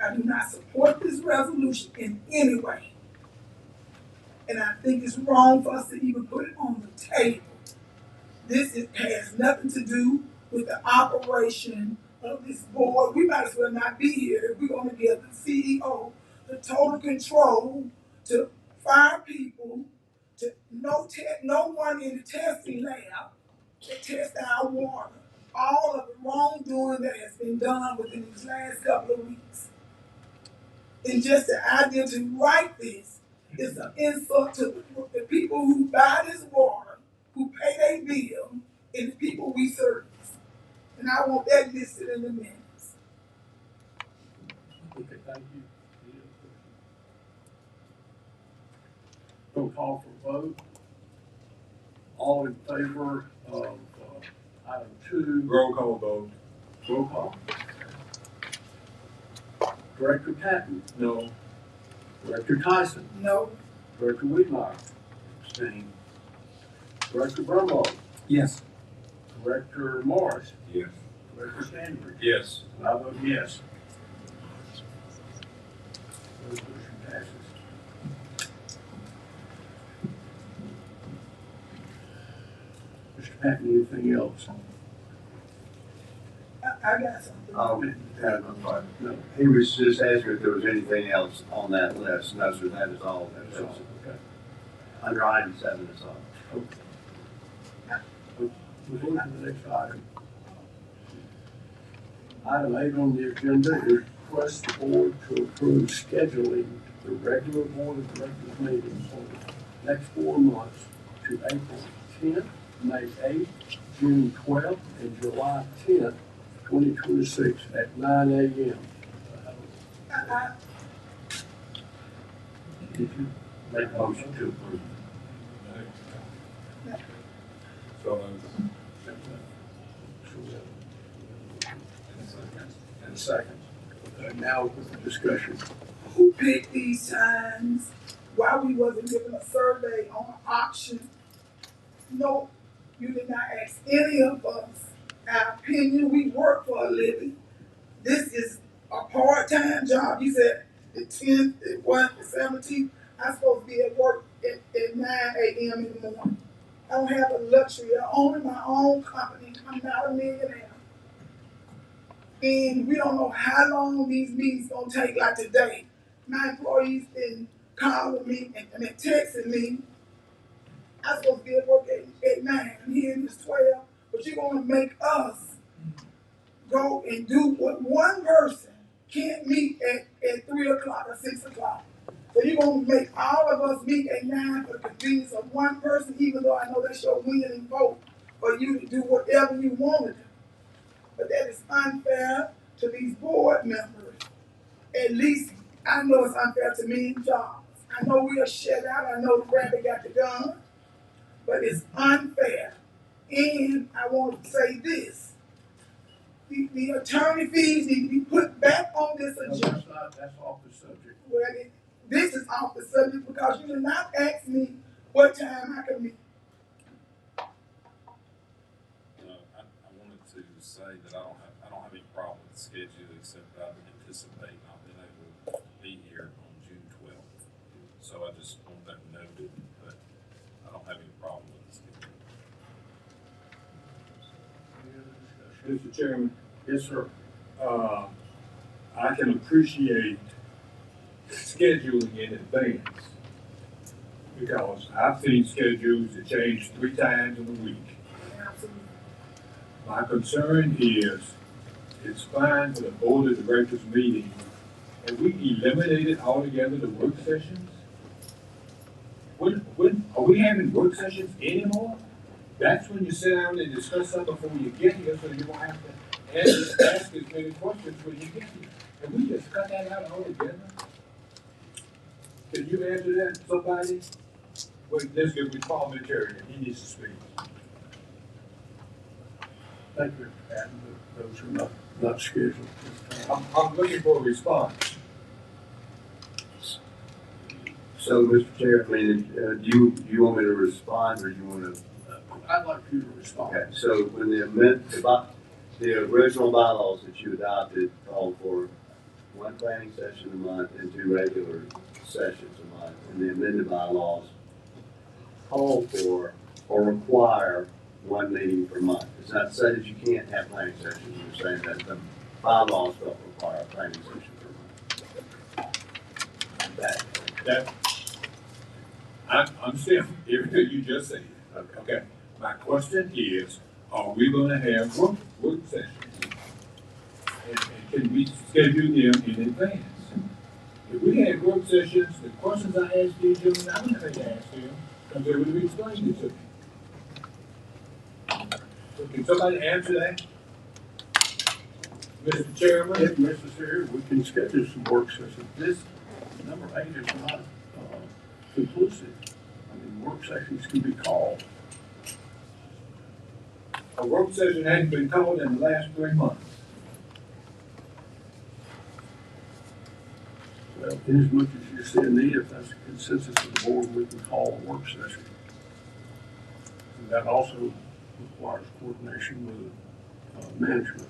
I do not support this resolution in any way. And I think it's wrong for us to even put it on the table. Has nothing to do with the operation of this board. We might as well not be here if we're gonna give the CEO the total control to fire people, to no one in the testing lab to test our water. All of the wrongdoing that has been done within these last couple of weeks. And just the idea to write this is an insult to the people who buy this water, who pay their bill, and the people we service. And I want that listed in the minutes. Okay, thank you. We'll call for vote. All in favor of item 2? Roll call vote. Roll call. Director Patton? No. Director Tyson? No, Director Whitmire? Abstain. Director Brumbaugh? Yes. Director Morris? Yes. Director Stanford? Yes. And I vote yes. Resolution passes. Mr. Patton, anything else? I got something. I'm sorry. No. He was just asking if there was anything else on that list. No, sir, that is all. That's all. Okay. Under item 7 is all. Moving to the next item. Item 8 on the agenda is request the board to approve scheduling the regular board of directors meeting for the next 4 months to April 10th, May 8th, June 12th, and July 10th, 2026 at 9 a.m. Did you make a motion to approve? So, And a second. Now with the discussion. Who picked these times? Why we wasn't given a survey on an option? No, you did not ask any of us our opinion. We work for a living. This is a part-time job. You said the 10th, the 1st, the 17th. I'm supposed to be at work at 9 a.m. in the morning. I don't have the luxury of owning my own company. I'm not a millionaire. And we don't know how long these meetings gonna take. Like today, my employees been calling me and texting me. I'm supposed to be at work at 9. I'm here and it's 12. But you're gonna make us go and do what one person can't meet at 3 o'clock or 6 o'clock. So you're gonna make all of us meet at 9 for the convenience of one person, even though I know that's your winning vote for you to do whatever you want to do. But that is unfair to these board members. At least I know it's unfair to me and Jobs. I know we are shut out. I know the rabbit got the gun. But it's unfair. And I want to say this. The attorney fees need to be put back on this agenda. That's off the subject. Well, this is off the subject because you did not ask me what time I could meet. I wanted to say that I don't have any problem with the schedule, except that I anticipate not being able to be here on June 12th. So I just want that noted, but I don't have any problem with the schedule. Mr. Chairman, Yes, sir. I can appreciate scheduling in advance because I've seen schedules that change 3 times in a week. Absolutely. My concern is, it's fine for the board of directors meeting. Have we eliminated altogether the work sessions? When are we having work sessions anymore? That's when you sit down and discuss something before you get here, so you don't have to ask as many questions when you get here. Have we just cut that out altogether? Can you answer that, somebody? Wait, let's get with parliamentarian, he needs to speak. Thank you, Mr. Patton. Those are not scheduled. I'm looking for a response. So, Mr. Chair, I mean, do you want me to respond or do you want to? I'd like you to respond. Okay, so when the original bylaws that you adopted called for 1 planning session a month and 2 regular sessions a month, and the amended bylaws call for or require 1 meeting per month. It's not to say that you can't have planning sessions, you're saying that the bylaws don't require a planning session per month. That, I understand everything you just said. Okay, my question is, are we gonna have work sessions? And can we schedule them in advance? If we had work sessions, the questions I asked you, gentlemen, I wouldn't have to ask them, because they would have explained it to me. So can somebody answer that? Mr. Chairman, if necessary, we can schedule some work sessions. This, number 8 is not conclusive. I mean, work sessions can be called. A work session hadn't been called in the last 3 months. Well, inasmuch as you see a need, if that's the consensus of the board, we can call a work session. And that also requires coordination with management.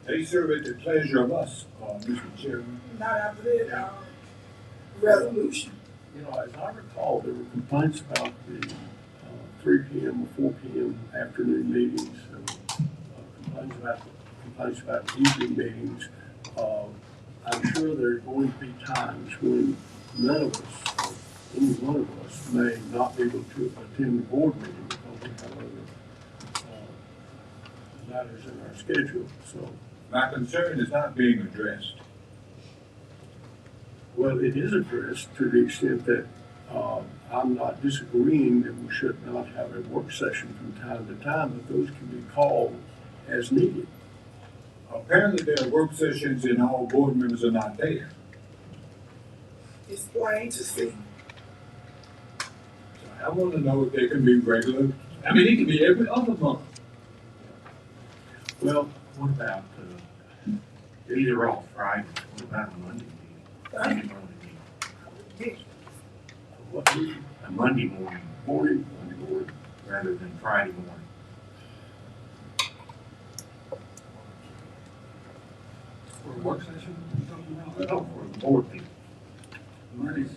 They serve at the pleasure of us, Mr. Chairman. Not after that, resolution. You know, as I recall, there were complaints about the 3 p.m. or 4 p.m. afternoon meetings, complaints about evening meetings. I'm sure there are going to be times when none of us, or any one of us, may not be able to attend the board meeting because we have other matters in our schedule. So, My concern is not being addressed. well, it is addressed to the extent that I'm not disagreeing that we should not have a work session from time to time, but those can be called as needed. Apparently there are work sessions and all board members are not there. It's plain to see. So I want to know if they can be regular. I mean, it can be every other month. Well, What about, these are all Fridays, what about a Monday meeting? what we, A Monday morning morning, rather than Friday morning. for a work session, No, for the board people. Mondays,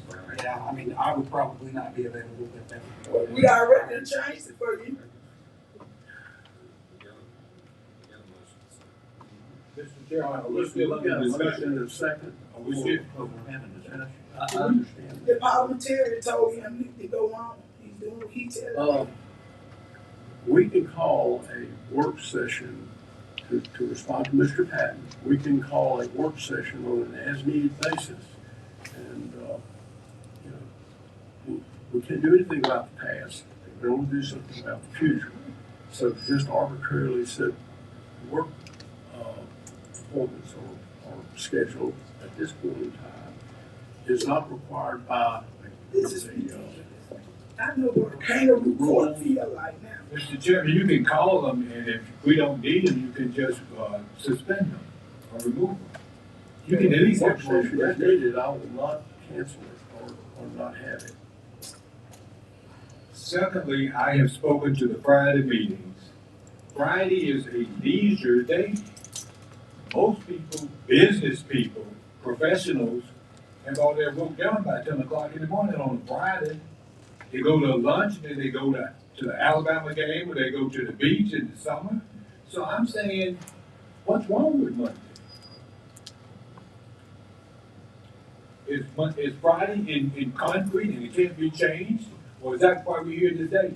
yeah, I mean, I would probably not be available, but that would be. We already done changed it for you. Mr. Chairman, we're Let's still look under at a motion discussion. in a second. Are we still? We're having a discussion. I understand. The parliamentarian told him to go on. He's doing what he tells. We can call a work session to respond to Mr. Patton. We can call a work session on an as-needed basis. And, you know, we can't do anything about the past. We can only do something about the future. So to just arbitrarily set work appointments or schedule at this point in time is not required by This is the, I know what a kangaroo court feel like now. Mr. Chairman, you can call them, and if we don't need them, you can just suspend them or remove them. You can at least work have one session is needed, I will not cancel it or not have it. Secondly, I have spoken to the Friday meetings. Friday is a leisure day. Most people, business people, professionals, have all their work done by 10 o'clock in the morning on a Friday. They go to lunch, and then they go to the Alabama game, or they go to the beach in the summer. So I'm saying, what's wrong with Monday? Is Friday in concrete and it can't be changed? Or is that why we're here today?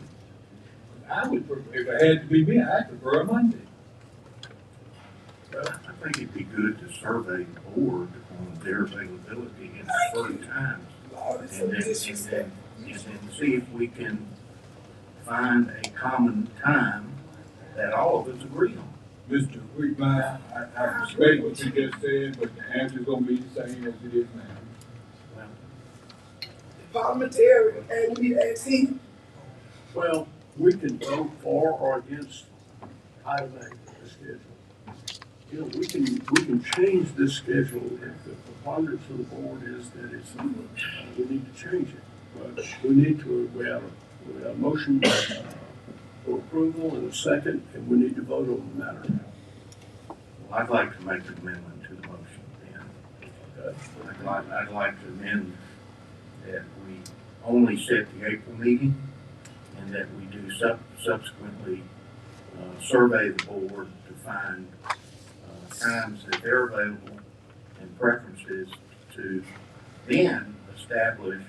I would prefer, if it had to be me, I'd prefer a Monday. Well, I think it'd be good to survey the board on their availability at certain times. Lord, it's so And then disrespectful. see if we can find a common time that all of us agree on. Mr. Quickman, I respect what you just said, but the answer's gonna be the same as it is now. Well, The parliamentarian, and we ask him. Well, we can vote for or against item A, the schedule. You know, we can change this schedule if the preponderance of the board is that it's, we need to change it. But we have a motion for approval and a second, and we need to vote on the matter now. Well, I'd like to make an amendment to the motion then. I'd like to amend that we only set the April meeting and that we do subsequently survey the board to find times that they're available and preferences to then establish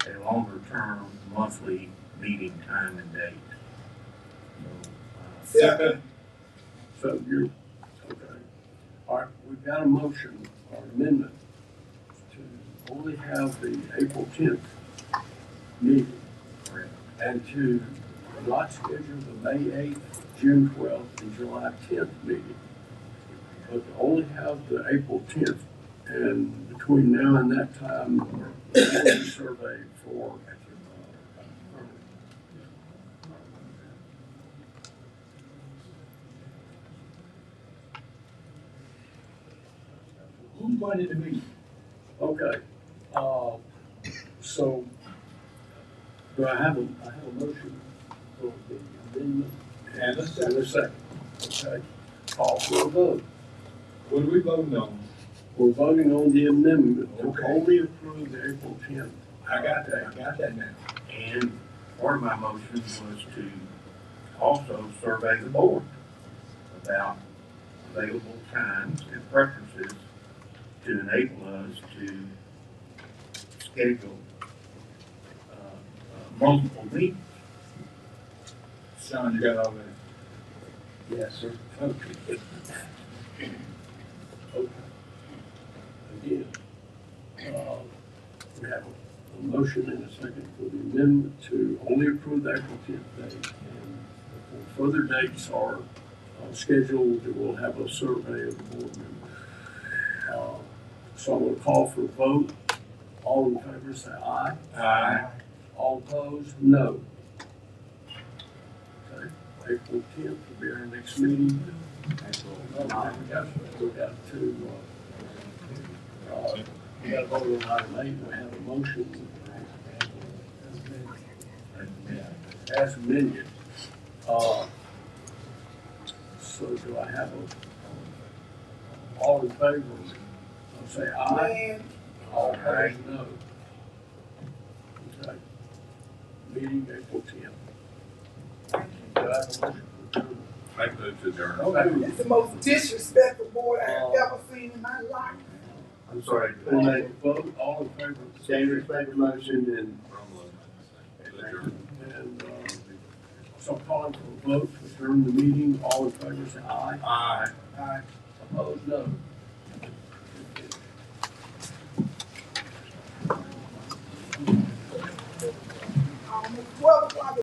a longer term monthly meeting time and date. Second. So you're, okay. All right, we've got a motion or amendment to only have the April 10th meeting and to not schedule the May 8th, June 12th, and July 10th meeting. but they only have the April 10th. And between now and that time, we'll be surveyed for. Who's going to the meeting? Okay, so, do I have a motion for the amendment? And a second. And a second, okay, call for a vote. What are we voting on? We're voting on the amendment to Okay. only approve the April 10th. I got that now. And part of my motion was to also survey the board about available times and preferences to enable us to schedule multiple meetings. Sean, you got all that? Yes, sir. Okay. Okay. Again, we have a motion and a second for the amendment to only approve the April 10th date. And further dates are scheduled, we'll have a survey of the board members. So I'm going to call for a vote. All in favor say aye. Aye. All opposed, no. Okay, April 10th will be our next meeting. We got to vote on item 8, we have a motion. As amended. So do I have all in favor? I'll say aye. All opposed, no. Okay. Meeting April 10th. Do I have a motion for adjournment? I move to adjourn. Okay. It's the most disrespectful board I've ever seen in my life. I'm sorry, We'll make a vote, all in favor. Chambers made the motion and And, so I'm calling for a vote to adjourn the meeting, all in favor say aye. Aye. Aye. Opposed, no.